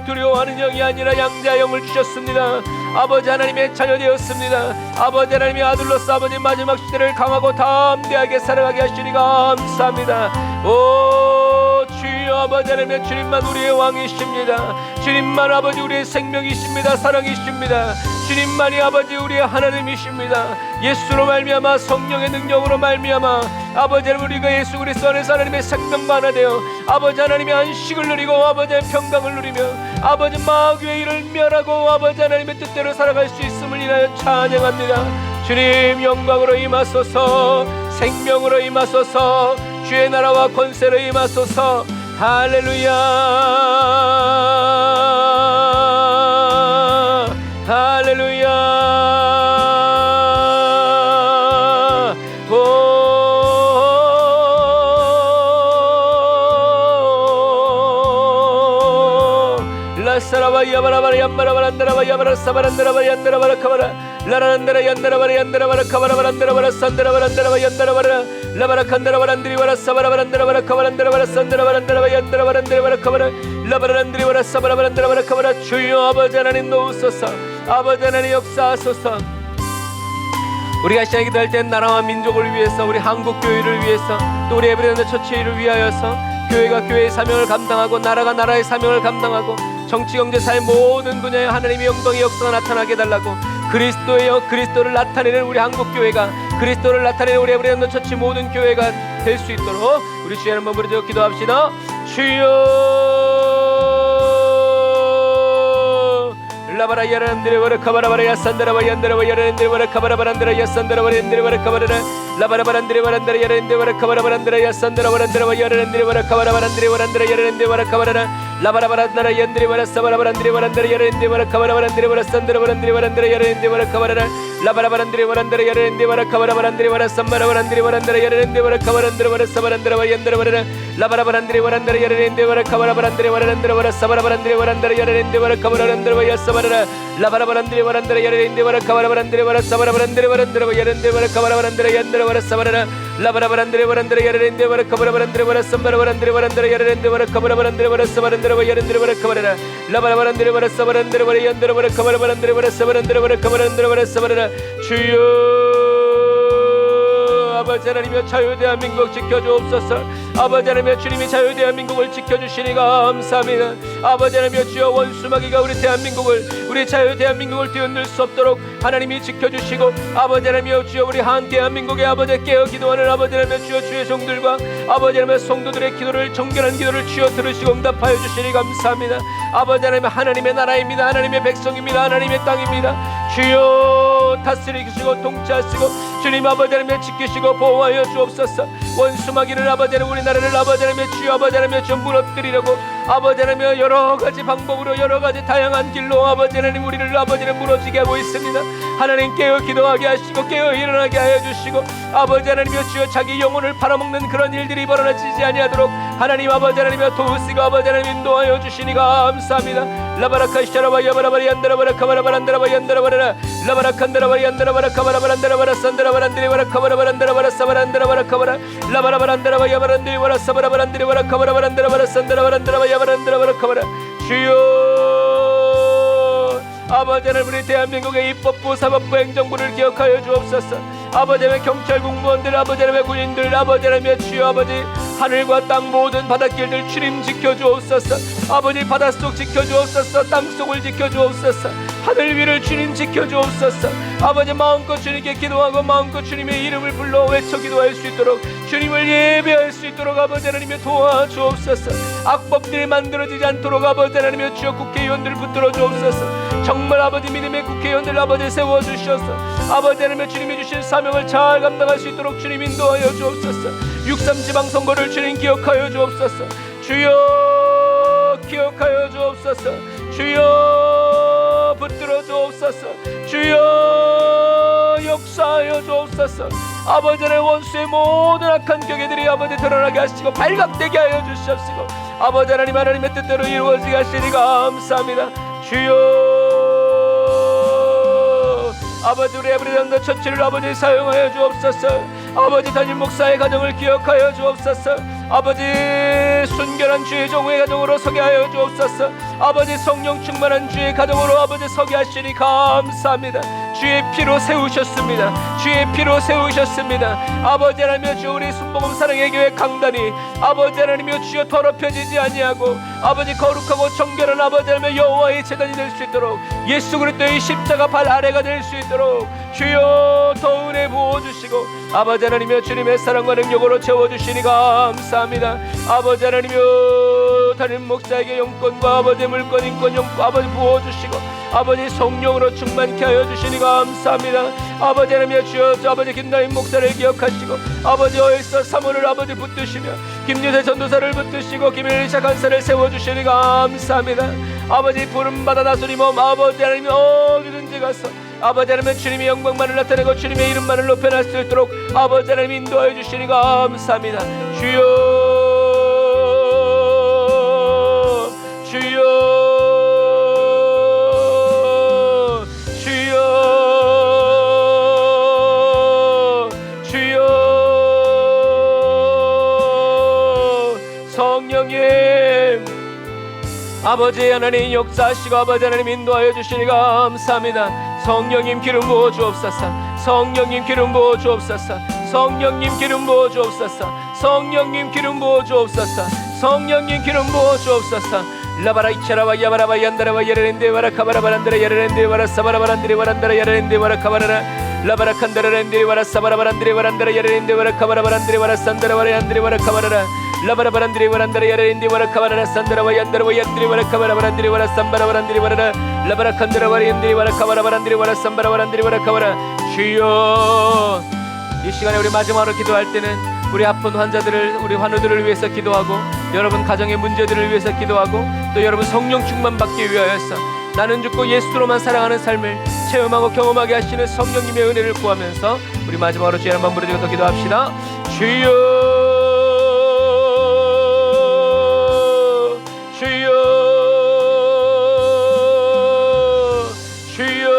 두려워하는 영이 아니라 양자 영을 주셨습니다. 아버지 하나님의 자녀 되었습니다. 아버지 하나님의 아들로서 아버지 마지막 시대를 강하고 담대하게 살아가게 하시니 감사합니다. 오 주여, 아버지 하나님, 주님만 우리의 왕이십니다. 주님만 아버지 우리의 생명이십니다. 사랑이십니다. 주님만이 아버지 우리의 하나님이십니다. 예수로 말미암아 성령의 능력으로 말미암아 아버지 하나님, 우리가 예수 그리스도 안에서 하나님의 생명과 하나 되어 아버지 하나님의 안식을 누리고 아버지의 평강을 누리며 아버지 마귀의 일을 멸하고 아버지 하나님의 뜻대로 살아갈 수 있음을 인하여 찬양합니다. 주님 영광으로 임하소서, 생명으로 임하소서, 주의 나라와 권세로 임하소서. 할렐루야, 할렐루야. 라사라바 야바라바라 얌바라바라 안다라바 야바라 사바란다라바 얀다라바라 카바라 라라란다라 얀다라바라 얀다라바라 카바라바란다라바라 산다라바란다라바 얀다라바라 라바라칸다라바란드리바라 사바라바란다라바라 카바란다라바라 산다라바란다라바 얀다라바란다라바라 카바라 라바라란드리바라 사바라바란다라바라 카바라. 주여 아버지 하나님 도우소서. 아버지 하나님 역사하소서. 우리가 시간에 기도할 때 나라와 민족을 위해서, 우리 한국 교회를 위해서, 또 우리 에브리데이 처치를 위하여서 교회가 교회의 사명을 감당하고 나라가 나라의 사명을 감당하고 정치 경제 사회 모든 분야에 하나님의 영광의 역사가 나타나게 해달라고, 그리스도를 나타내는 우리 한국 교회가, 그리스도를 나타내는 우리 에브리데이 처치 모든 교회가 될 수 있도록 우리 주여 한번 부르짖어 기도합시다. 주여 라바라 야란드레바라 카바라바라 야산다라바 얀다라바 야란드레바라 카바라바란드라 야산다라바 얀드레바라 카바라라 라바라바란드레바란드라 야란드레바라 카바라바란드라 야산다라바란드라바 야란드레바라 카바라바란드레바란드라 야란드레바라 카바라라 라바라바란드라 얀드레바라 사바라바란드레바란드라 야란드레바라 카바라바란드레바라 산다라바란드레바란드라 야란드레바라 카바라라 라바라바란드레바란드라 야란드레바라 카바라바란드레바라 삼바라바란드레바란드라 야란드레바라 카바란드레바라 사바란드라바 얀드레바라 라바라바란드레바란드라 야란드레바라 카바라바란드레바란드라 사바라바란드레바란드라 야란드레바라 카바라란드레바 야사바라 라바라바란드레바란드라 야란드레바라 카바라바란드레바라 사바라바란드레바란드라 야란드레바라 카바라바란드라 얀드레바라 사바라라 라바라바란드레바란드라 야란드레바라 카바라바란드레바라 삼바라바란드레바란드라 야란드레바라 카바라바란드레바라 사바란드레바 야란드레바라 카바라라 라바라바란드레바라 사바란드레바라 얀드레바라 카바라바란드레바라 사바란드레바라 카바란드레바라 사바라라. 주여 아버지 하나님이여 자유 대한민국 지켜주옵소서. 아버지 하나님이여 주님이 자유 대한민국을 지켜주시니 감사합니다. 아버지 하나님이여 주여 원수마귀가 우리 대한민국을, 우리 자유 대한민국을 뒤흔들 수 없도록 하나님이 지켜주시고, 아버지 하나님이여 주여 우리 한 대한민국의 아버지 깨어 기도하는 아버지 하나님이여 주여 주의 종들과 아버지 하나님의 성도들의 기도를, 정결한 기도를 주여 들으시고 응답하여 주시니 감사합니다. 아버지 하나님 하나님의 나라입니다. 하나님의 백성입니다. 하나님의 땅입니다. 주여 다스리시고 통치하시고 주님 아버지 하나님의 지키시고 보호하여 주옵소서. 원수마귀를 아버지 하나님 우리나라를 아버지 하나님의 주여 아버지 하나님의 좀 무너뜨리려고 아버지 하나님의 여러가지 방법으로 여러가지 다양한 길로 아버지 하나님 우리를 아버지 하나님 무너지게 하고 있습니다. 하나님 깨어 기도하게 하시고 깨어 일어나게 하여 주시고, 아버지 하나님이여 주여 자기 영혼을 팔아먹는 그런 일들이 벌어지지 아니하도록 하나님 아버지 하나님이여 도우시고 아버지 하나님 인도하여 주시니 감사합니다. 라바라카시라바 야바라바리 안다라바라 카바라바란다라바 얀다라바라 라바라칸다라바리 안다라바라 카바라바란다라바라 산다라바란드리바라 카바라바란다라바라 사바란다라바라 카바라 라바라바란다라바 야바란드리바라 사바라바란드리바라 카바라바란다라바라 산다라바란다라바 야바란다라바라 카바라. 주여 아버지 하나님 우리 대한민국의 입법부, 사법부, 행정부를 기억하여 주옵소서. 아버지 하나님의 경찰 공무원들, 아버지 하나님의 군인들, 아버지 하나님의 주여 아버지 하늘과 땅 모든 바닷길들 주님 지켜주옵소서. 아버지 바닷속 지켜주옵소서. 땅속을 지켜주옵소서. 하늘 위를 주님 지켜주옵소서. 아버지 마음껏 주님께 기도하고 마음껏 주님의 이름을 불러 외쳐 기도할 수 있도록, 주님을 예배할 수 있도록 아버지 하나님의 도와주옵소서. 악법들이 만들어지지 않도록 아버지 하나님의 주여 국회의원들 붙들어 주옵소서. 정말 아버지 믿음의 국회의원들 아버지 세워주셔서 아버지 하나님의 주님이 주신 사명을 잘 감당할 수 있도록 주님 인도하여 주옵소서. 6.3 지방선거를 주님 기억하여 주옵소서. 주여 기억하여 주옵소서. 주여 붙들어 주옵소서. 주여 역사하여 주옵소서. 아버지 하나님 원수의 모든 악한 격애들이 아버지 드러나게 하시고 발각되게 하여 주시옵시고, 아버지 하나님 하나님의 뜻대로 이루어지게 하시니 감사합니다. 주여 아버지 우리 에브리데이 처치를 아버지 사용하여 주옵소서. 아버지 담임 목사의 가정을 기억하여 주옵소서. 아버지 순결한 주의 종의 가정으로 서게 하여 주옵소서. 아버지 성령 충만한 주의 가정으로 아버지 서게 하시니 감사합니다. 주의 피로 세우셨습니다. 주의 피로 세우셨습니다. 아버지 하나님이여 주여 우리 순복음 사랑의 교회 강단이 아버지 하나님이여 주여 더럽혀지지 아니하고 아버지 거룩하고 정결한 아버지 하나님의 여호와의 제단이 될 수 있도록, 예수 그리스도의 십자가 발 아래가 될 수 있도록 주여 더 은혜 부어주시고, 아버지 하나님이여 주님의 사랑과 능력으로 채워주시니 감사합니다. 아버지 하나님이여 담임 목사에게 영권과 아버지 물권 인권 영권 아버지 부어주시고 아버지 성령으로 충만케 하여 주시니 감사합니다. 아버지 하나님이여 주여 아버지 김다임 목사를 기억하시고 아버지 어일서 사모를 아버지 붙드시며 김유세 전도사를 붙드시고 김일차 간사를 세워주시니 감사합니다. 아버지 부름받아 나서니 몸 아버지 하나님 어디든지 가서 아버지 하나님 주님의 영광만을 나타내고 주님의 이름만을 높여낼 수 있도록 아버지 하나님 인도하여 주시니 감사합니다. 주여 주여 주여 성령님 아버지 하나님 역사하시고 아버지 하나님 인도하여 주시니 감사합니다. 성령님 기름 부어 주옵소서. 성령님 기름 부어 주옵소서. 성령님 기름 부어 주옵소서. 성령님 기름 부어 주옵소서. 성령님 기름 부어 주옵소서. 라바라 이차라바 야바라바 얀다라바 야레렌데 와라카바라 바란드라 야레렌데 와라사바라 바란드리 와란다라 야레렌데 와라카바라라 라바라 칸다라렌데 와라사바라 바란드리 와란다라 야레렌데 와라카바라 바란드리 와라산다라 와라얀드리 와라카바라라 라바라 바란드리 와란다라 야레렌데 와라카바라라 산다라 와얀다라 와얀드리 와라카바라 바란드리 와라삼바라 바란드리 와라라 라바라 칸다라 와리엔드리 와라카바라 바란드리 와라삼바라 바란드리 와라카바라. 주여 이 시간에 우리 마지막으로 기도할 때는 우리 아픈 환자들을 우리 환우들을 위해서 기도하고 여러분 가정의 문제들을 위해서 기도하고 또 여러분 성령 충만 받기 위하여서 나는 죽고 예수로만 사랑하는 삶을 체험하고 경험하게 하시는 성령님의 은혜를 구하면서 우리 마지막으로 주의 한번 부르짖어 기도합시다. 주여 주여 주여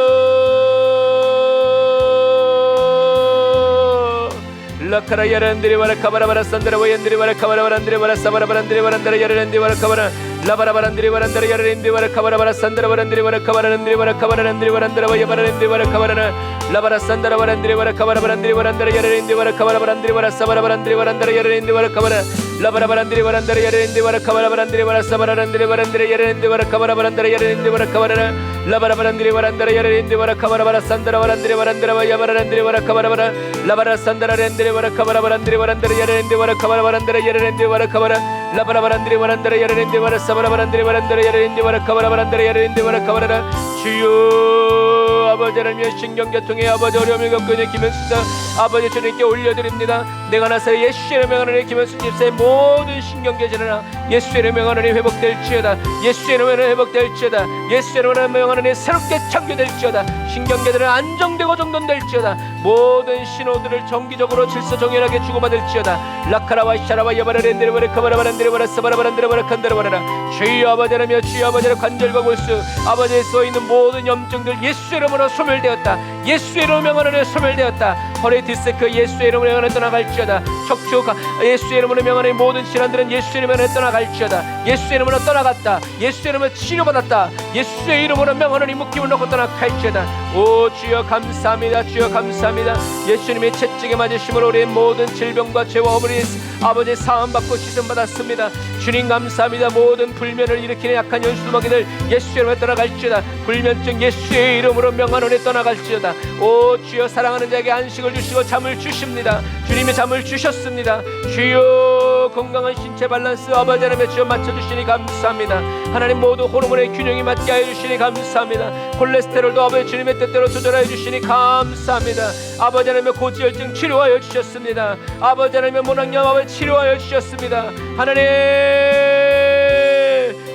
라카라 야란드리 와라카바라 바라산드라 와얀드리 와라카바라 바란드리 와라사바라 바란드리 와란다라 야란드리 와라카바라 라바라 바란드리 와란다라 야란드리 와라카바라 바라산드라 바란드리 와라카바라란드리 와라카바라란드리 와란다라 와야바라란드리 와라카바라나 라바라 산다라 바란드리 와라카바라 바란드리 와란다라 야란드리 와라카바라 바란드리 와라사바라 바란드리 와란다라 야란드리 와라카바라 라바라 바란드리 와란다라 야란드리 와라카바라 바란드리 와라사바라란드리 와란드리 야란드리 와라카바라 바란다라 야란드리 와라카바라나 라바라 바란드리 와란다라 야란드리 와라카바라 바라산다라 와란드리 와란다라 와야바라란드리 와라카바라바라 라바라 산다라 란드리 와라카바라 바란드리 와란다라 야란드리 와라카바라 바란다라 야란드리 와라카바라 라바라 바란드리 와란다라 야란드리 와라사바라 바란드리 와란다라 야란드리 와라카바라 바란다라 야란드리 와라카바라라. 주여 아버지 하나님의 신경계통에 아버지 어려움을 겪고 있는 김현수사 아버지 주님께 올려드립니다. 내가 나서 예수의 이름에 하나님 김현수 집사의 모든 신경계질이나 예수의 이름에 하나님 회복될지어다. 예수의 이름에 회복될지어다. 예수의 이름에 하나님 새롭게 창조될지어다. 신경계들은 안정되고 정돈될지어다. 모든 신호들을 정기적으로 질서 정연하게 주고받을지어다. 라카라와 샤라와 야바라렌데르 와라카바라바란데르 와라사바라바란데르 와라칸데르 와라라. 주여 아버지 하나님 주여 아버지 관절과 골수 아버지에 쏘있는 모든 염증들 예수의 이름으로 소멸되었다. 예수의 이름으로 명하는 소멸되었다. 허리 디스크 예수의 이름으로 명하는 떠나갈지어다. 척추 예수의 이름으로 명하는 모든 질환들은 예수의 이름으로 떠나갈지어다. 예수의 이름으로 떠나갔다. 예수의 이름으로 치료받았다. 예수의 이름으로 명하는 묶임을 놓고 떠나갈지어다. 오 주여 감사합니다. 주여 감사합니다. 예수님의 채찍에 맞으심으로 우리의 모든 질병과 죄와 어머니 아버지 사함받고 씻음받았습니다. 주님 감사합니다. 모든 불면을 일으키는 약한 연수마귀들 예수의 이름으로 떠나갈지어다. 불면증 예수의 이름으로 명하노니 떠나갈지어다. 오 주여 사랑하는 자에게 안식을 주시고 잠을 주십니다. 주님이 잠을 주셨습니다. 주여 건강한 신체 밸런스 아버지 하나님의 주여 맞춰주시니 감사합니다. 하나님 모두 호르몬의 균형이 맞게 하여 주시니 감사합니다. 콜레스테롤도 아버지 주님의 뜻대로 조절하여 주시니 감사합니다. 아버지 하나님의 고지혈증 치료하여 주셨습니다. 아버지 하나님의 모낭염 아버지 치료하여 주셨습니다. 하나님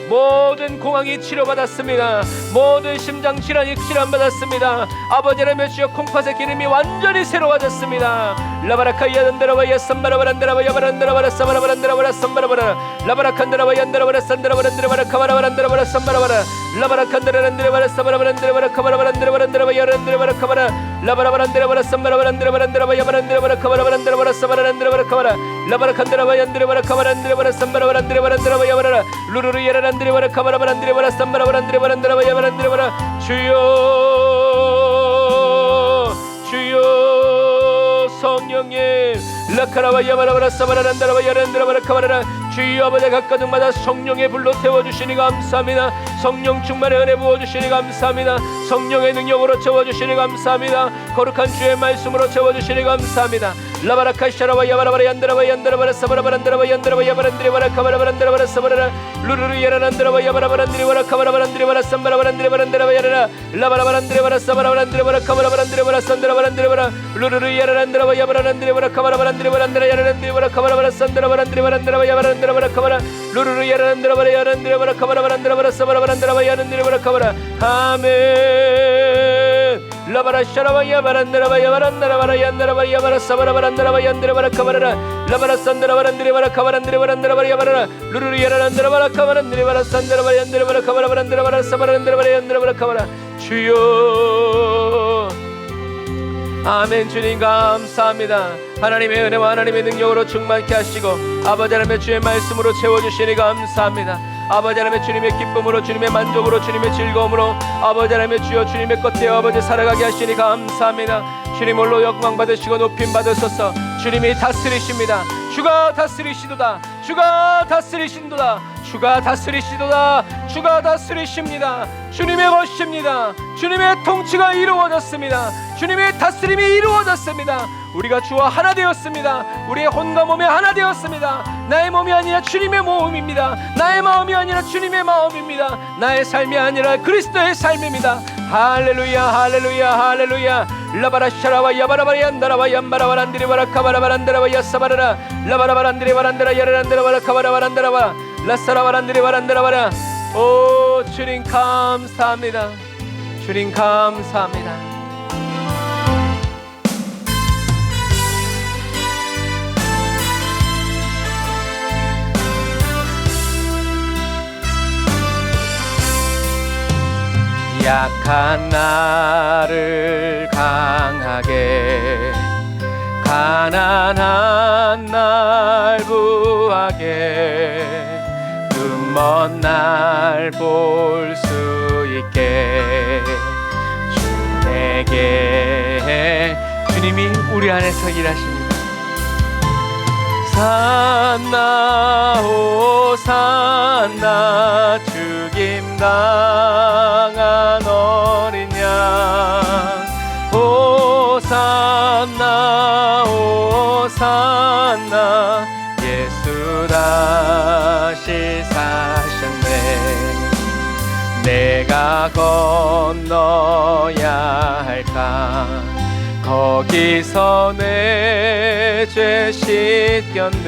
모든 공황이 치료받았습니다. 모든 심장 질환이 치료받았습니다. 아버지 하나님의 주여 콩팥의 기름이 완전히 새로워졌습니다. 라바라카야단다라바야 삼바라바란다라바야 바란다라바라 사바라바란다라바라 삼바라바라 라바라칸다라바야 안다라바라 산다라바란다라바라 카바라바란다라바라 삼바라바라 라바라칸다라란다라바라 사바라바란다라바라 카바라바란다라바란다라바야 란다라바라 카바라 라바라바란다라바라 삼바라바란다라바란다라바야 바란다라바라 카바라바란다라바라 사바라란다라바라 카바라 라바라칸다라바야 안다라바라 카바란다라바라 삼바라바란다라바란다라바야 바라라 루루루 야라란다라바라 카바라바란다라바라 삼바라바란다라바란다라바야 바란다라바라. 주여 주여 성령님 라카라바 야바라바라 사바라란다라바 야란다라바라 카바라라. 주여 아버지 각 가정마다 성령의 불로 태워주시니 감사합니다. 성령 충만의 은혜 부어주시니 감사합니다. 성령의 능력으로 채워주시니 감사합니다. 거룩한 주의 말씀으로 채워주시니 감사합니다. 라바라카샤라바 야바라바라 얀다라바 얀다라바라 사바라바란다라바 얀다라바 야바란드리바라 카바라바란다라바라 사바라라 루루루 야라란다라바 야바라바란드리바라 카바라바란드리바라 삼바라바란드리바란다라바 야라라 라바라바란드리바라 사바라바란드리바라 카바라바란드리바라 산다라바란드리바라 루루루 야라란다라바 야바라란드리바라 카바라바란드리바란다라 야라란드리바라 카바라바라 산다라바란드리바란다라바 야바란드리바라 카바라 루루루 야라란다라바라 야란드리바라 카바라바란다라바라 사바라바란다라바 야란드리바라 카바라. 아멘. 라바라 샤라바야 바란다라바야 바란다라바라 얀다라바야 바라 사바라바란다라바 얀다라바라 카바라라 라바라 산다라바란드리바라 카바란드리바란다라바라 야바라라 루루루 야라란다라바라 카바란드리바라 산다라바야 얀다라바라 카바라바란다라바라 사바란다라바라 얀다라바라 카바라. 주여 아멘. 주님 감사합니다. 하나님의 은혜와 하나님의 능력으로 충만케 하시고 아버지 하나님의 주의 말씀으로 채워주시니 감사합니다. 아버지 하나님의 주님의 기쁨으로, 주님의 만족으로, 주님의 즐거움으로 아버지 하나님의 주여 주님의 것 되어 아버지 살아가게 하시니 감사합니다. 주님 홀로 영광 받으시고 높임 받으소서. 주님이 다스리십니다. 주가 다스리시도다. 주가 다스리신도다. 주가 다스리시도다. 주가 다스리십니다. 주님의 것입니다. 주님의 통치가 이루어졌습니다. 주님의 다스림이 이루어졌습니다. 우리가 주와 하나 되었습니다. 우리의 혼과 몸이 하나 되었습니다. 나의 몸이 아니라 주님의 몸입니다. 나의 마음이 아니라 주님의 마음입니다. 나의 삶이 아니라 그리스도의 삶입니다. 할렐루야 할렐루야 할렐루야. 라바라샤라와 야바라바리 안다라와 얌바라바란디리 바라카바라바란다라와 야사바라라 라바라바란디리 바란다라 야라란다라와 카바라바란다라와 라사라바란디리 바란다라와라. 오 주님 감사합니다. 주님 감사합니다. 약한 나를 강하게, 가난한 날 부하게, 눈먼 날 볼 수 있게 주에게 주님이 우리 안에서 일하십니다. 산나 호산나 죽임 당한 어린 양 호산나 호산나 예수 다시 사셨네. 내가 건너야 할까 거기서 내 죄 씻겼네.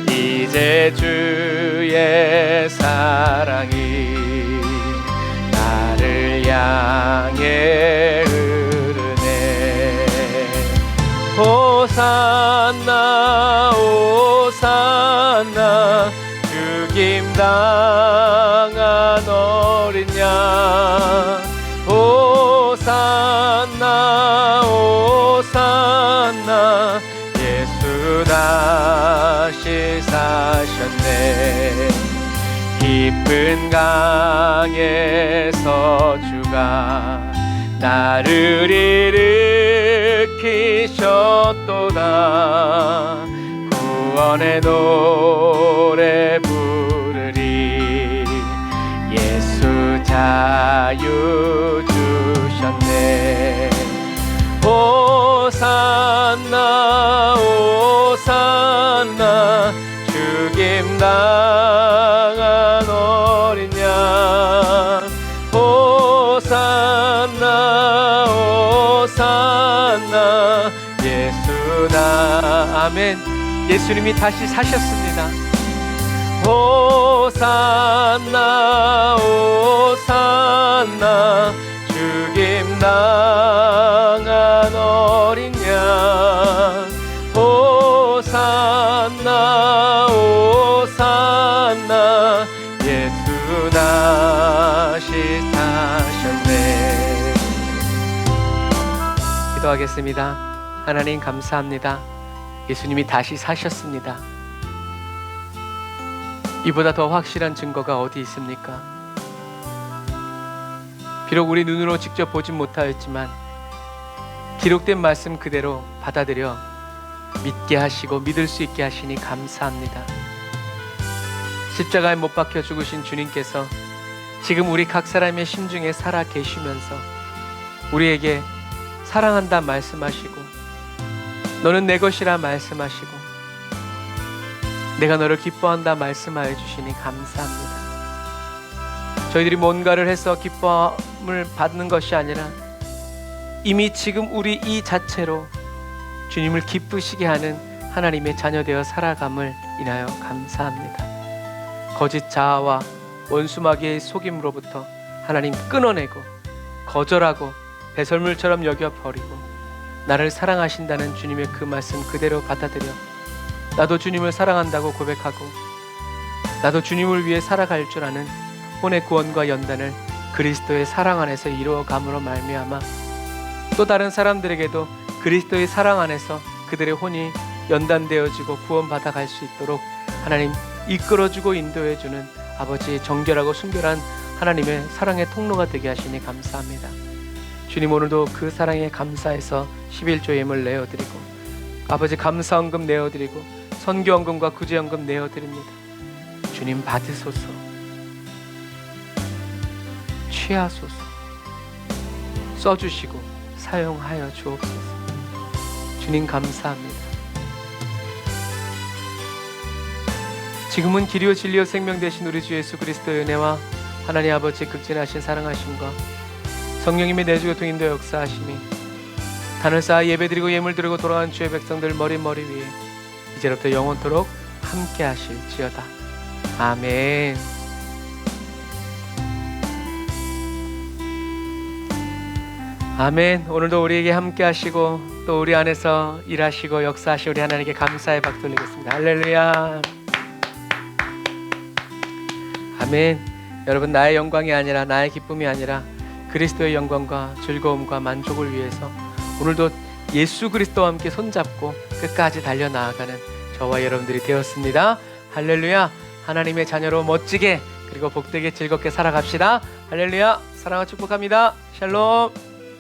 이제 주의 사랑이 나를 향해 흐르네. 호산나 호산나 죽임 당한 어린 양 호산나 호산나 예수 다시 사셨네. 깊은 강에서 주가 나를 일으키셨도다. 구원의 노래 부르리. 예수 자유 주셨네. 호산나 호산나 죽임 당한 어린 양 호산나 호산나 예수나. 아멘. 예수님이 다시 사셨습니다. 호산나 호산나 죽임 당한 어린 양 호산나 호산나 예수 다시 사셨네. 기도하겠습니다. 하나님 감사합니다. 예수님이 다시 사셨습니다. 이보다 더 확실한 증거가 어디 있습니까? 비록 우리 눈으로 직접 보진 못하였지만 기록된 말씀 그대로 받아들여 믿게 하시고 믿을 수 있게 하시니 감사합니다. 십자가에 못 박혀 죽으신 주님께서 지금 우리 각 사람의 심중에 살아 계시면서 우리에게 사랑한다 말씀하시고 너는 내 것이라 말씀하시고 내가 너를 기뻐한다 말씀하여 주시니 감사합니다. 저희들이 뭔가를 해서 기쁨을 받는 것이 아니라 이미 지금 우리 이 자체로 주님을 기쁘시게 하는 하나님의 자녀 되어 살아감을 인하여 감사합니다. 거짓 자아와 원수마귀의 속임으로부터 하나님 끊어내고 거절하고 배설물처럼 여겨버리고 나를 사랑하신다는 주님의 그 말씀 그대로 받아들여 나도 주님을 사랑한다고 고백하고 나도 주님을 위해 살아갈 줄 아는 혼의 구원과 연단을 그리스도의 사랑 안에서 이루어감으로 말미암아 또 다른 사람들에게도 그리스도의 사랑 안에서 그들의 혼이 연단되어지고 구원받아 갈 수 있도록 하나님 이끌어주고 인도해주는 아버지 정결하고 순결한 하나님의 사랑의 통로가 되게 하시니 감사합니다. 주님, 오늘도 그 사랑에 감사해서 11조 예물 내어드리고 아버지 감사헌금 내어드리고 선교헌금과 구제헌금 내어드립니다. 주님, 받으소서, 취하소서, 써주시고 사용하여 주옵소서. 주님 감사합니다. 지금은 길이요 진리요 생명 되신 우리 주 예수 그리스도의 은혜와 하나님 아버지 극진하신 사랑하심과 성령님의 내주교통 인도 역사하심이 단을 쌓아 예배드리고 예물드리고 돌아간 주의 백성들 머리 위에 이제부터 영원토록 함께 하실지어다. 아멘. 아멘. 오늘도 우리에게 함께 하시고 또 우리 안에서 일하시고 역사하시고 우리 하나님께 감사의 박수 올리겠습니다. 할렐루야. 아멘. 여러분, 나의 영광이 아니라 나의 기쁨이 아니라 그리스도의 영광과 즐거움과 만족을 위해서 오늘도 예수 그리스도와 함께 손잡고 끝까지 달려나아가는 저와 여러분들이 되었습니다. 할렐루야. 하나님의 자녀로 멋지게 그리고 복되게 즐겁게 살아갑시다. 할렐루야. 사랑과 축복합니다. 샬롬.